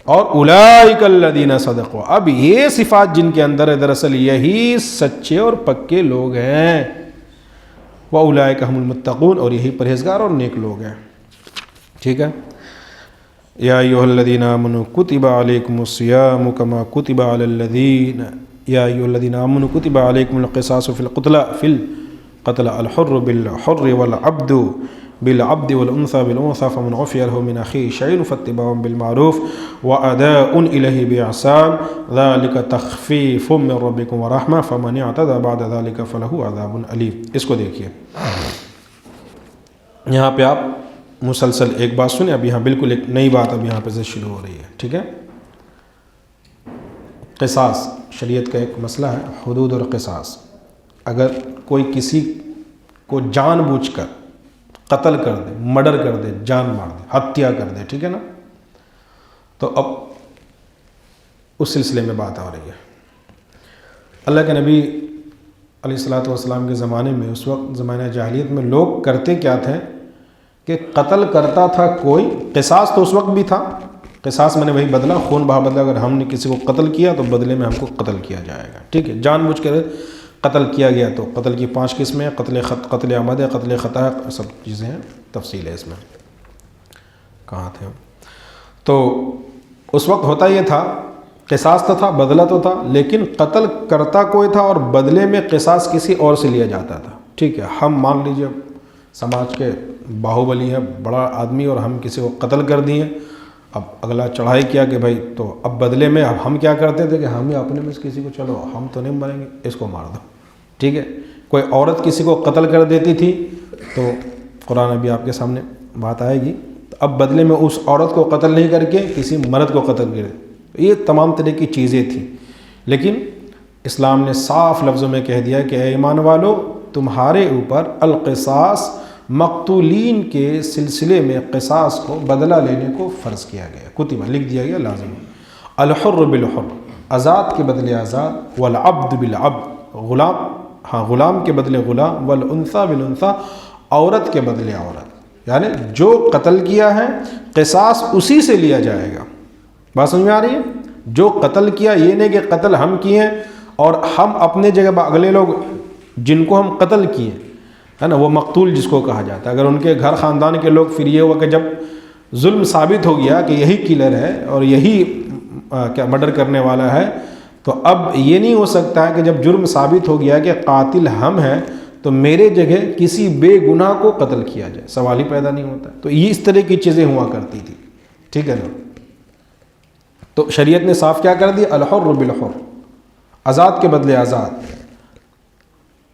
اور اولئک الذین صدقوا، اب یہ صفات جن کے اندر ہے، دراصل یہی سچے اور پکے لوگ ہیں، وَأُولَئِكَ هُمُ الْمُتَّقُونَ، اور یہی پرہیزگار اور نیک لوگ ہیں۔ ٹھیک ہے، یا ایھا الذین آمنوا کتب علیکم الصیام کما کتب علی الذین، یا ایھا الذین آمنوا کتب علیکم القصاص فی القتل الحر بالحر والعبد بالعبد والانثى بالانثى فمن عفی له من اخیہ شیء فاتباع بالمعروف واداء الیہ باحسان ذلک تخفیف من ربکم ورحمہ فمن اعتدی بعد ذلک فلہ عذاب علیم۔ اس کو دیکھیے، یہاں پہ آپ مسلسل ایک بات سنیں، اب یہاں بالکل ایک نئی بات اب یہاں پہ سے شروع ہو رہی ہے۔ ٹھیک ہے، قصاص شریعت کا ایک مسئلہ ہے، حدود اور قصاص۔ اگر کوئی کسی کو جان بوجھ کر قتل کر دے، مرڈر کر دے، جان مار دے، ہتیا کر دے، ٹھیک ہے نا، تو اب اس سلسلے میں بات آ رہی ہے۔ اللہ کے نبی علیہ الصلوۃ والسلام کے زمانے میں، اس وقت زمانہ جاہلیت میں، لوگ کرتے کیا تھے کہ قتل کرتا تھا کوئی، قصاص تو اس وقت بھی تھا، قصاص میں نے وہی بدلہ، خون بہا بدلہ، اگر ہم نے کسی کو قتل کیا تو بدلے میں ہم کو قتل کیا جائے گا، ٹھیک ہے، جان بوجھ کر قتل کیا گیا تو قتل کی 5 قسمیں ہیں، قتل عمد ہے، قتل خطا، سب چیزیں ہیں، تفصیل ہے اس میں، کہاں تھے ہم۔ تو اس وقت ہوتا یہ تھا، قصاص تو تھا، بدلہ تو تھا، لیکن قتل کرتا کوئی تھا اور بدلے میں قصاص کسی اور سے لیا جاتا تھا، ٹھیک ہے۔ ہم مان لیجئے سماج کے باہوبلی ہے، بڑا آدمی، اور ہم کسی کو قتل کر دیے، اب اگلا چڑھائی کیا کہ بھائی، تو اب بدلے میں اب ہم کیا کرتے تھے کہ ہم ہی اپنے میں کسی کو، چلو ہم تو نہیں مریں گے، اس کو مار دو، ٹھیک ہے۔ کوئی عورت کسی کو قتل کر دیتی تھی تو قرآن ابھی آپ کے سامنے بات آئے گی، تو اب بدلے میں اس عورت کو قتل نہیں کر کے کسی مرد کو قتل کرے، یہ تمام طرح کی چیزیں تھیں، لیکن اسلام نے صاف لفظوں میں کہہ دیا کہ اے ایمان والو، تمہارے اوپر القصاص، مقتولین کے سلسلے میں قصاص کو، بدلہ لینے کو فرض کیا گیا، کتبہ لکھ دیا گیا، لازم۔ الحر بالحر، آزاد کے بدلے آزاد، والعبد بالعبد، غلام کے بدلے غلام، والانثى بالانثى، عورت کے بدلے عورت، یعنی جو قتل کیا ہے قصاص اسی سے لیا جائے گا۔ بات سمجھ میں آ رہی ہے؟ جو قتل کیا، یہ نہیں کہ قتل ہم کیے ہیں اور ہم اپنے جگہ اگلے لوگ جن کو ہم قتل کیے، ہے نا، وہ مقتول جس کو کہا جاتا ہے، اگر ان کے گھر خاندان کے لوگ، پھر یہ ہوا کہ جب ظلم ثابت ہو گیا کہ یہی کلر ہے اور یہی کیا مرڈر کرنے والا ہے، تو اب یہ نہیں ہو سکتا ہے کہ جب جرم ثابت ہو گیا کہ قاتل ہم ہیں تو میرے جگہ کسی بے گناہ کو قتل کیا جائے، سوال ہی پیدا نہیں ہوتا۔ تو یہ اس طرح کی چیزیں ہوا کرتی تھی، ٹھیک ہے نا۔ تو شریعت نے صاف کیا کر دیا، الحر بالحر، آزاد کے بدلے آزاد،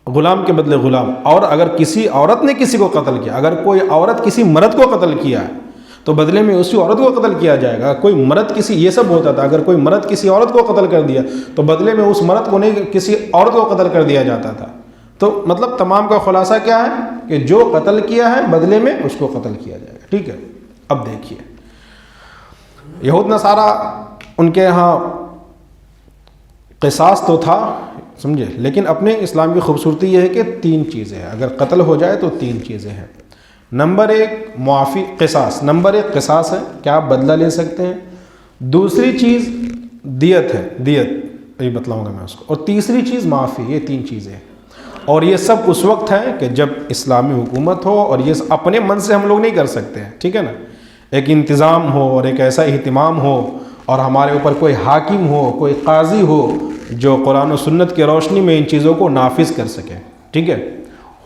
غلام کے بدلے غلام۔ اور اگر کسی عورت نے کسی کو قتل کیا، اگر کوئی عورت کسی مرد کو قتل کیا ہے تو بدلے میں اسی عورت کو قتل کیا جائے گا۔ کوئی مرد کسی، یہ سب ہوتا تھا، اگر کوئی مرد کسی عورت کو قتل کر دیا تو بدلے میں اس مرد کو نہیں، کسی عورت کو قتل کر دیا جاتا تھا۔ تو مطلب تمام کا خلاصہ کیا ہے کہ جو قتل کیا ہے بدلے میں اس کو قتل کیا جائے گا، ٹھیک ہے۔ اب دیکھیے، یہود نصارہ ان کے ہاں قصاص تو تھا، سمجھے، لیکن اپنے اسلام کی خوبصورتی یہ ہے کہ 3 چیزیں ہیں، اگر قتل ہو جائے تو 3 چیزیں ہیں۔ نمبر 1 معافی، قصاص، نمبر 1 قصاص ہے کہ آپ بدلہ لے سکتے ہیں، دوسری چیز دیت ہے، دیت یہ بتلاؤں گا میں اس کو، اور تیسری چیز معافی، یہ 3 چیزیں ہیں۔ اور یہ سب اس وقت ہے کہ جب اسلامی حکومت ہو، اور یہ اپنے من سے ہم لوگ نہیں کر سکتے ہیں، ٹھیک ہے نا، ایک انتظام ہو اور ایک ایسا اہتمام ہو اور ہمارے اوپر کوئی حاکم ہو، کوئی قاضی ہو جو قرآن و سنت کی روشنی میں ان چیزوں کو نافذ کر سکے، ٹھیک ہے۔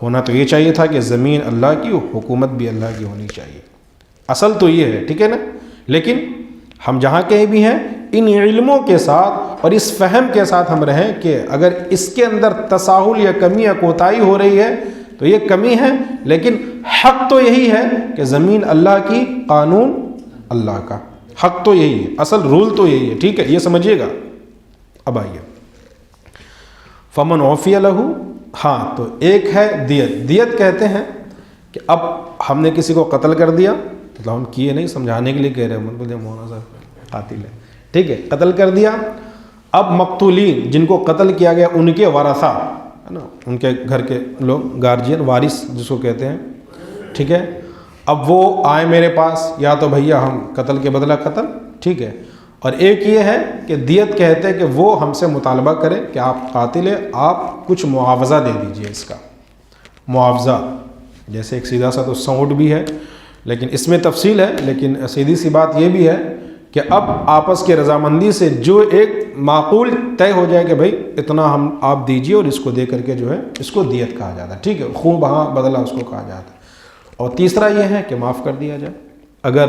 ہونا تو یہ چاہیے تھا کہ زمین اللہ کی، حکومت بھی اللہ کی ہونی چاہیے، اصل تو یہ ہے، ٹھیک ہے نا۔ لیکن ہم جہاں کہیں بھی ہیں ان علموں کے ساتھ اور اس فہم کے ساتھ ہم رہیں کہ اگر اس کے اندر تساہل یا کمی یا کوتاہی ہو رہی ہے تو یہ کمی ہے، لیکن حق تو یہی ہے کہ زمین اللہ کی، قانون اللہ کا، حق تو یہی ہے، اصل رول تو یہی ہے، ٹھیک ہے، یہ سمجھیے گا۔ اب آئیے فمن عفی لہ، ہاں تو ایک ہے دیت۔ دیت کہتے ہیں کہ اب ہم نے کسی کو قتل کر دیا، مطلب ہم کیے نہیں، سمجھانے کے لیے کہہ رہے ہیں، بولتے ہیں مولانا صاحب قاتل ہے، ٹھیک ہے، قتل کر دیا۔ اب مقتولین جن کو قتل کیا گیا ان کے ورثہ ہے نا، ان کے گھر کے لوگ، گارجین، وارث جس کو کہتے ہیں، ٹھیک ہے، اب وہ آئے میرے پاس، یا تو بھیا ہم قتل کے بدلہ قتل، ٹھیک ہے، اور ایک یہ ہے کہ دیت کہتے ہیں کہ وہ ہم سے مطالبہ کریں کہ آپ قاتل ہیں، آپ کچھ معاوضہ دے دیجئے، اس کا معاوضہ، جیسے ایک سیدھا سا تو سونٹ بھی ہے، لیکن اس میں تفصیل ہے، لیکن سیدھی سی بات یہ بھی ہے کہ اب آپس کے رضامندی سے جو ایک معقول طے ہو جائے کہ بھائی اتنا ہم آپ دیجئے، اور اس کو دے کر کے جو ہے اس کو دیت کہا جاتا ہے، ٹھیک ہے، خون بہاں بدلہ اس کو کہا جاتا ہے۔ اور تیسرا یہ ہے کہ معاف کر دیا جائے، اگر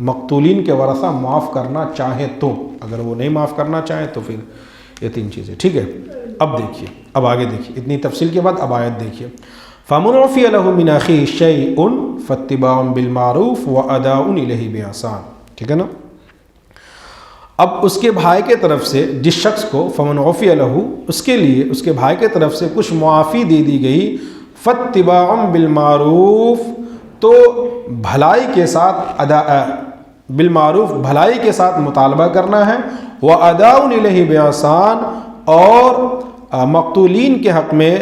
مقتولین کے ورثہ معاف کرنا چاہیں تو، اگر وہ نہیں معاف کرنا چاہیں تو پھر یہ تین چیزیں، ٹھیک ہے۔ اب دیکھیے، اب آگے دیکھیے، اتنی تفصیل کے بعد اب آیت دیکھیے، فَمَنْ عُفِيَ لَهُ مِنْ أَخِيهِ شَيْءٌ فَاتِّبَاعٌ بِالْمَعْرُوفِ وَأَدَاءٌ إِلَيْهِ بِإِحْسَانٍ، ٹھیک ہے نا۔ اب اس کے بھائی کے طرف سے جس شخص کو فَمَنْ عُفِيَ لَهُ، اس کے لیے اس کے بھائی کے طرف سے کچھ معافی دے دی گئی، فَاتِّبَاعٌ بِالْمَعْرُوفِ، تو بھلائی کے ساتھ بالمعروف، بھلائی کے ساتھ مطالبہ کرنا ہے، وَأَدَاءٌ إِلَيْهِ بِإِحْسَانٍ، اور مقتولین کے حق میں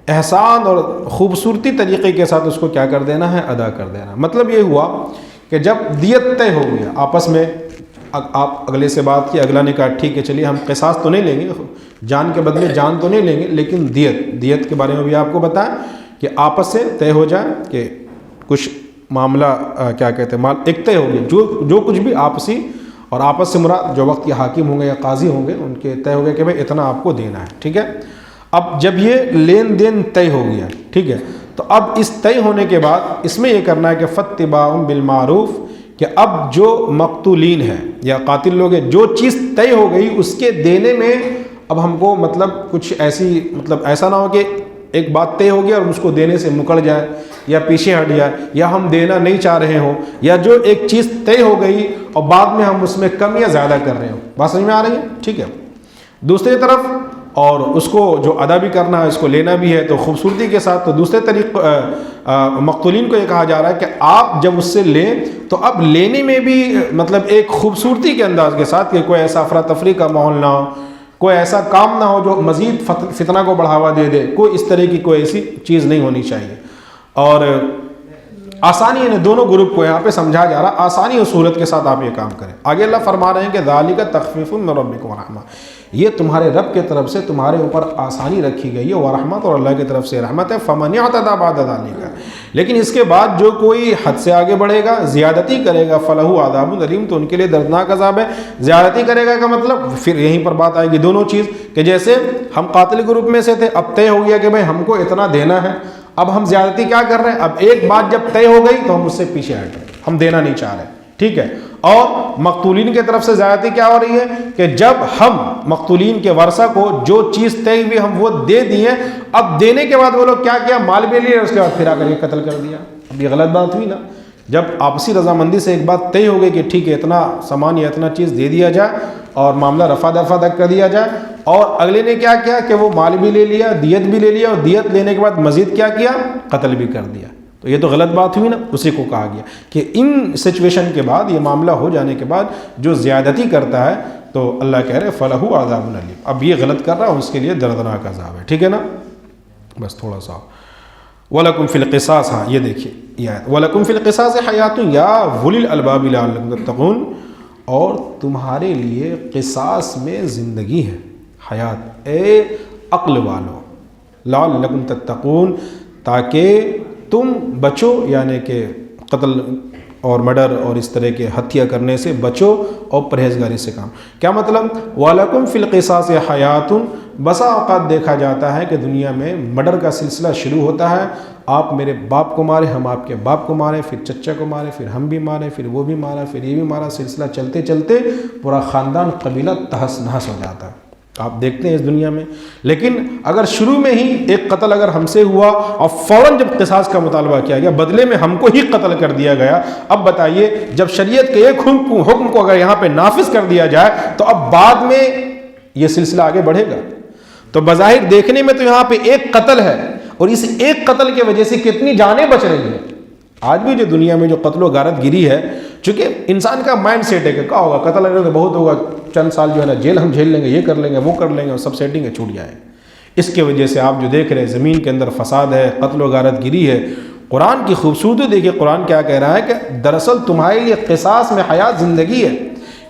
احسان اور خوبصورتی طریقے کے ساتھ اس کو کیا کر دینا ہے، ادا کر دینا۔ مطلب یہ ہوا کہ جب دیت طے ہو گیا آپس میں، آپ اگلے سے بات کی، اگلا نے کہا ٹھیک ہے چلیے ہم قصاص تو نہیں لیں گے، جان کے بدلے جان تو نہیں لیں گے، لیکن دیت کے بارے میں بھی آپ کو بتائیں کہ آپس سے طے ہو جائے کہ کچھ معاملہ کیا کہتے ہیں، مال ایک طے ہو گیا، جو کچھ بھی آپسی، اور آپس سے مراد جو وقت کے حاکم ہوں گے یا قاضی ہوں گے ان کے طے ہو گیا کہ بھائی اتنا آپ کو دینا ہے، ٹھیک ہے۔ اب جب یہ لین دین طے ہو گیا، ٹھیک ہے، تو اب اس طے ہونے کے بعد اس میں یہ کرنا ہے کہ فَاتِّبَاعٌ بِالْمَعْرُوفِ، کہ اب جو مقتولین ہیں یا قاتل لوگ ہیں، جو چیز طے ہو گئی اس کے دینے میں اب ہم کو مطلب کچھ ایسی، مطلب ایسا نہ ہو کہ ایک بات طے ہو گیا اور اس کو دینے سے مکڑ جائے یا پیچھے ہٹ جائے، یا ہم دینا نہیں چاہ رہے ہوں، یا جو ایک چیز طے ہو گئی اور بعد میں ہم اس میں کم یا زیادہ کر رہے ہوں، بات سمجھ میں آ رہی ہے، ٹھیک ہے۔ دوسری طرف اور اس کو جو ادا بھی کرنا ہے، اس کو لینا بھی ہے تو خوبصورتی کے ساتھ، تو دوسرے مقتولین کو یہ کہا جا رہا ہے کہ آپ جب اس سے لیں تو اب لینے میں بھی مطلب ایک خوبصورتی کے انداز کے ساتھ، کہ کوئی ایسا افراتفری کا ماحول نہ ہو، کوئی ایسا کام نہ ہو جو مزید فتنہ کو بڑھاوا دے دے، کوئی اس طرح کی کوئی ایسی چیز نہیں ہونی چاہیے۔ اور آسانی، یعنی دونوں گروپ کو یہاں پہ سمجھا جا رہا، آسانی اور سہولت کے ساتھ آپ یہ کام کریں۔ آگے اللہ فرما رہے ہیں کہ ذالک تخفیف من ربکم ورحمہ، یہ تمہارے رب کے طرف سے تمہارے اوپر آسانی رکھی گئی ہے، ورحمت، اور اللہ کی طرف سے رحمت ہے۔ فمن اعتدی بعد ذالک، لیکن اس کے بعد جو کوئی حد سے آگے بڑھے گا، زیادتی کرے گا، فلہ عذاب علیم، تو ان کے لیے دردناک عذاب ہے۔ زیادتی کرے گا کا مطلب پھر یہیں پر بات آئے گی دونوں چیز، کہ جیسے ہم قاتل گروپ میں سے تھے، اب طے ہو گیا کہ بھائی ہم کو اتنا دینا ہے، اب ہم زیادتی کیا کر رہے ہیں، اب ایک بات جب طے ہو گئی تو ہم اس سے پیچھے ہٹ رہے ہیں، ہم دینا نہیں چاہ رہے، ٹھیک ہے۔ اور مقتولین کی طرف سے زیادتی کیا ہو رہی ہے کہ جب ہم مقتولین کے ورثہ کو جو چیز طے ہوئی ہم وہ دے دیے، اب دینے کے بعد وہ لوگ کیا کیا، مال بھی لیا، اس کے بعد پھر آ کر کے قتل کر دیا۔ اب یہ غلط بات ہوئی نا، جب آپسی رضامندی سے ایک بات طے ہو گئی کہ ٹھیک ہے اتنا سامان یا اتنا چیز دے دیا جائے اور معاملہ رفع دفع تک کر دیا جائے، اور اگلے نے کیا کیا کہ وہ مال بھی لے لیا، دیت بھی لے لیا، اور دیت لینے کے بعد مزید کیا کیا، قتل بھی کر دیا، تو یہ تو غلط بات ہوئی نا۔ اسی کو کہا گیا کہ ان سچویشن کے بعد، یہ معاملہ ہو جانے کے بعد جو زیادتی کرتا ہے تو اللہ کہہ رہے فلہ عذاب علیم، اب یہ غلط کر رہا ہے اس کے لیے دردناک عذاب ہے، ٹھیک ہے نا۔ بس تھوڑا سا وَلَكُمْ فِي الْقِصَاصِ، ہاں یہ دیکھیے یہ آیت، وَلَكُمْ فِي الْقِصَاصِ حَيَاتٌ يَا أُولِي الْأَلْبَابِ لَعَلَّكُمْ تَتَّقُونَ، اور تمہارے لیے قصاص میں زندگی ہے، حیات، اے عقل والو، لعلکم تتقون، تاکہ تم بچو، یعنی کہ قتل اور مرڈر اور اس طرح کے ہتھیا کرنے سے بچو اور پرہیزگاری سے کام۔ کیا مطلب؟ وَلَكُمْ فِي الْقِصَاصِ حَيَاتٌ، بسا اوقات دیکھا جاتا ہے کہ دنیا میں مرڈر کا سلسلہ شروع ہوتا ہے، آپ میرے باپ کو مارے، ہم آپ کے باپ کو مارے، پھر چچا کو مارے، پھر ہم بھی مارے، پھر وہ بھی مارا، پھر یہ بھی مارا، سلسلہ چلتے چلتے پورا خاندان قبیلہ تہس نہس ہو جاتا ہے، آپ دیکھتے ہیں اس دنیا میں۔ لیکن اگر شروع میں ہی ایک قتل اگر ہم سے ہوا اور فوراً جب قصاص کا مطالبہ کیا گیا، بدلے میں ہم کو ہی قتل کر دیا گیا، اب بتائیے جب شریعت کے ایک حکم کو اگر یہاں پہ نافذ کر دیا جائے تو اب بعد میں یہ سلسلہ آگے بڑھے گا۔ تو بظاہر دیکھنے میں تو یہاں پہ ایک قتل ہے، اور اس ایک قتل کی وجہ سے کتنی جانیں بچ رہی ہیں۔ آج بھی جو دنیا میں جو قتل و غارت گیری ہے، چونکہ انسان کا مائنڈ سیٹ ہے کہ کیا ہوگا، قتل کرنے بہت ہوگا، چند سال جو ہے نا جیل ہم جھیل لیں گے، یہ کر لیں گے، وہ کر لیں گے، اور سب سیٹنگ چھوٹ جائے۔ اس کی وجہ سے آپ جو دیکھ رہے ہیں زمین کے اندر فساد ہے، قتل و غارت گیری ہے۔ قرآن کی خوبصورتی دیکھیے، قرآن کیا کہہ رہا ہے کہ دراصل تمہارے لیے قصاص میں حیات زندگی ہے،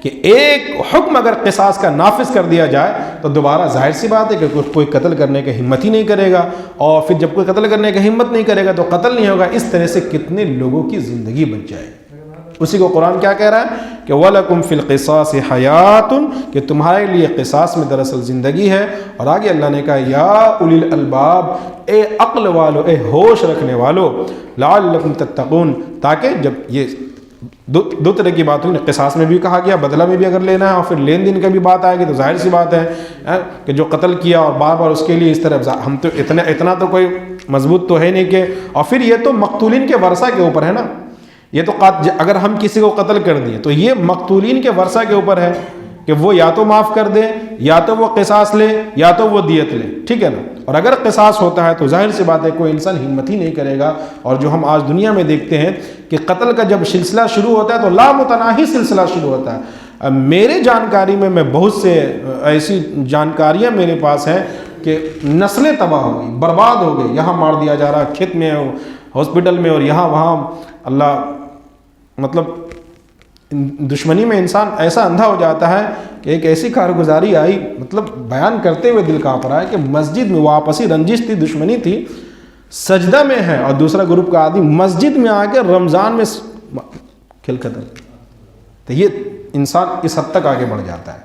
کہ ایک حکم اگر قصاص کا نافذ کر دیا جائے تو دوبارہ ظاہر سی بات ہے کہ کوئی قتل کرنے کی ہمت ہی نہیں کرے گا، اور پھر جب کوئی قتل کرنے کی ہمت نہیں کرے گا تو قتل نہیں ہوگا، اس طرح سے کتنے لوگوں کی زندگی بچ جائے۔ اسی کو قرآن کیا کہہ رہا ہے کہ وَلَكُمْ فِي الْقِصَاصِ حَيَاتٌ، کہ تمہارے لیے قصاص میں دراصل زندگی ہے۔ اور آگے اللہ نے کہا یا اولی الالباب، اے عقل والو، اے ہوش رکھنے والو، لعلکم تتقون، تاکہ جب یہ دو طرح کی بات ہوئی، قصاص میں بھی کہا گیا بدلہ میں بھی اگر لینا ہے، اور پھر لین دین کا بھی بات آئے گی، تو ظاہر سی بات ہے کہ جو قتل کیا اور بار بار اس کے لیے اس طرح، ہم تو اتنا تو کوئی مضبوط تو ہے نہیں کہ، اور پھر یہ تو مقتولین کے ورثہ کے اوپر ہے نا، یہ تو اگر ہم کسی کو قتل کر دیں تو یہ مقتولین کے ورثہ کے اوپر ہے کہ وہ یا تو معاف کر دیں، یا تو وہ قصاص لے، یا تو وہ دیت لے، ٹھیک ہے نا۔ اور اگر قصاص ہوتا ہے تو ظاہر سی بات ہے کوئی انسان ہمت ہی نہیں کرے گا۔ اور جو ہم آج دنیا میں دیکھتے ہیں کہ قتل کا جب سلسلہ شروع ہوتا ہے تو لامتناہی سلسلہ شروع ہوتا ہے۔ میرے جانکاری میں بہت سے ایسی جانکاریاں میرے پاس ہیں کہ نسلیں تباہ ہو گئی، برباد ہو گئی، یہاں مار دیا جا رہا ہے، کھیت میں، ہاسپٹل میں، اور یہاں وہاں، اللہ مطلب دشمنی میں انسان ایسا اندھا ہو جاتا ہے کہ ایک ایسی کارگزاری آئی، مطلب بیان کرتے ہوئے دل کانپ رہا ہے کہ مسجد میں، وہ آپسی رنجش تھی، دشمنی تھی، سجدہ میں ہے اور دوسرا گروپ کا آدمی مسجد میں آ کے رمضان میں کھل قتل، تو یہ انسان اس حد تک آگے بڑھ جاتا ہے۔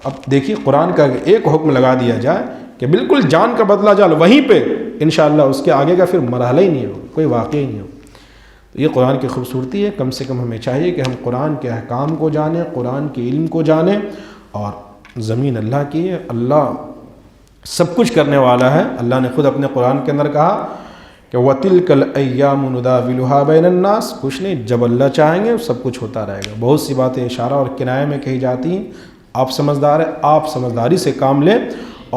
اب دیکھیے قرآن کا ایک حکم لگا دیا جائے کہ بالکل جان کا بدلہ جال وہیں پہ، انشاءاللہ اس کے آگے کا پھر مرحلہ ہی نہیں ہو، کوئی واقعہ ہی نہیں ہو۔ تو یہ قرآن کی خوبصورتی ہے۔ کم سے کم ہمیں چاہیے کہ ہم قرآن کے احکام کو جانیں، قرآن کے علم کو جانیں، اور زمین اللہ کی ہے، اللہ سب کچھ کرنے والا ہے۔ اللہ نے خود اپنے قرآن کے اندر کہا کہ وَتِلْكَ الْأَيَّامُ نُدَاوِلُهَا بَيْنَ النَّاسِ، کچھ نہیں، جب اللہ چاہیں گے سب کچھ ہوتا رہے گا۔ بہت سی باتیں اشارہ اور کنایہ میں کہی جاتی ہیں، آپ سمجھدار ہیں، آپ سمجھداری سے کام لیں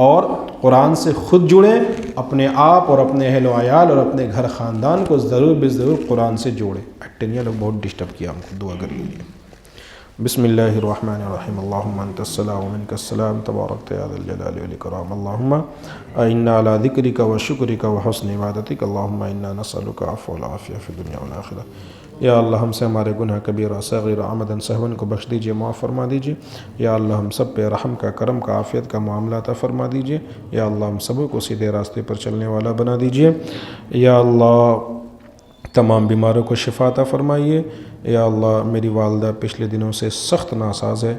اور قرآن سے خود جڑیں، اپنے آپ اور اپنے اہل و عیال اور اپنے گھر خاندان کو ضرور بضرور قرآن سے جوڑیں۔ ایکٹینیا لوگ بہت ڈسٹرب کیا ہم کو، دعا کر لیجیے۔ بسم اللہ الرحمن الرحیم، اللہم انت السلام ومنک السلام، تبارکت یا ذا الجلال والاکرام، اللہم اعنا علی ذکرک و شکرک و حسن عبادتک، اللہم انا نسألک عفو والعافیہ فی الدنیا والآخرہ۔ یا اللہ ہم سے ہمارے گناہ کبیرہ صغیرہ عمداً سہواً کو بخش دیجیے، معاف فرما دیجیے۔ یا اللہ ہم سب پہ رحم کا، کرم کا، عافیت کا معاملہ عطا فرما دیجیے۔ یا اللہ ہم سبوں کو سیدھے راستے پر چلنے والا بنا دیجیے۔ یا اللہ تمام بیماروں کو شفا عطا فرمائیے۔ یا اللہ میری والدہ پچھلے دنوں سے سخت ناساز ہے،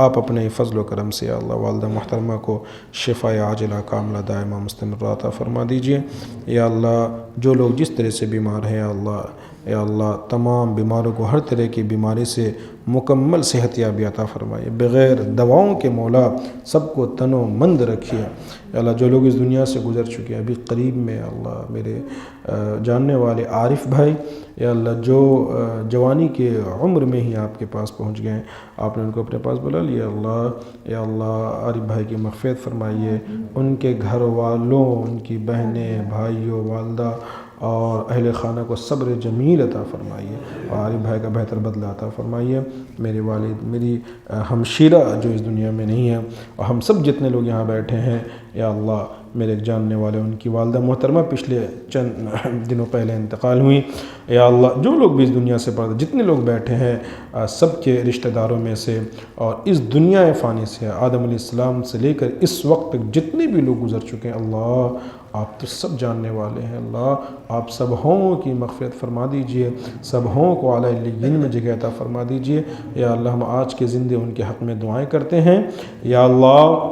آپ اپنے فضل و کرم سے یا اللہ والدہ محترمہ کو شفا عاجلہ کاملہ دائمہ مستمرہ عطا فرما دیجیے۔ یا اللہ جو لوگ جس طرح سے بیمار ہیں یا اللہ تمام بیماروں کو ہر طرح کی بیماری سے مکمل صحت یابی عطا فرمائیے، بغیر دواؤں کے مولا سب کو تن و مند رکھیے۔ یا اللہ جو لوگ اس دنیا سے گزر چکے ہیں ابھی قریب میں، اللہ میرے جاننے والے عارف بھائی، یا اللہ جو جوانی کے عمر میں ہی آپ کے پاس پہنچ گئے ہیں، آپ نے ان کو اپنے پاس بلا لیا اللہ۔ یا اللہ عارف بھائی کی مغفرت فرمائیے، ان کے گھر والوں، ان کی بہنیں، بھائیوں، والدہ اور اہل خانہ کو صبر جمیل عطا فرمائیے، اور عارف بھائی کا بہتر بدلہ عطا فرمائیے۔ میرے والد، میری ہمشیرہ جو اس دنیا میں نہیں ہے، اور ہم سب جتنے لوگ یہاں بیٹھے ہیں، یا اللہ میرے جاننے والے، ان کی والدہ محترمہ پچھلے چند دنوں پہلے انتقال ہوئی، یا اللہ جو لوگ بھی اس دنیا سے پردہ، جتنے لوگ بیٹھے ہیں سب کے رشتہ داروں میں سے، اور اس دنیا فانی سے آدم علیہ السلام سے لے کر اس وقت تک جتنے بھی لوگ گزر چکے ہیں، اللہ آپ تو سب جاننے والے ہیں اللہ، آپ سبوں کی مغفرت فرما دیجئے، سبوں کو اعلیٰ علیین میں جگہ عطا فرما دیجئے۔ یا اللہ ہم آج کے زندے ان کے حق میں دعائیں کرتے ہیں یا اللہ،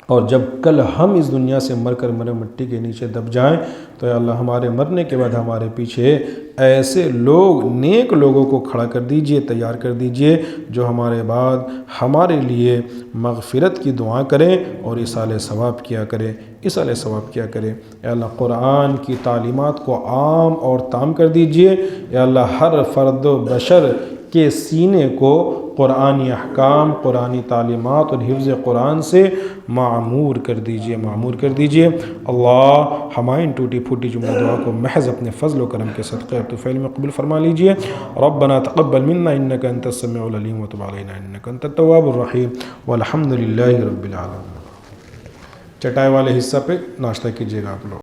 اور جب کل ہم اس دنیا سے مر کر مرے مٹی کے نیچے دب جائیں تو یا اللہ ہمارے مرنے کے بعد ہمارے پیچھے ایسے لوگ، نیک لوگوں کو کھڑا کر دیجئے، تیار کر دیجئے جو ہمارے بعد ہمارے لیے مغفرت کی دعا کریں اور اصالِ ثواب کیا کرے، اصالِ ثواب کیا کرے۔ یا اللہ قرآن کی تعلیمات کو عام اور تام کر دیجئے۔ یا اللہ ہر فرد و بشر کے سینے کو قرآنی احکام، قرآنی تعلیمات اور حفظ قرآن سے معمور کر دیجئے، معمور کر دیجئے۔ اللہ ہماری ٹوٹی پھوٹی جملہ دعا کو محض اپنے فضل و کرم کے صدقے اور طفیل میں قبول فرما لیجئے۔ ربنا تقبل منا انک انت السمیع العلیم وتب علینا انک انت التواب الرحیم والحمد للہ رب العالمین۔ چٹائی والے حصہ پہ ناشتہ کیجیے گا آپ لوگ۔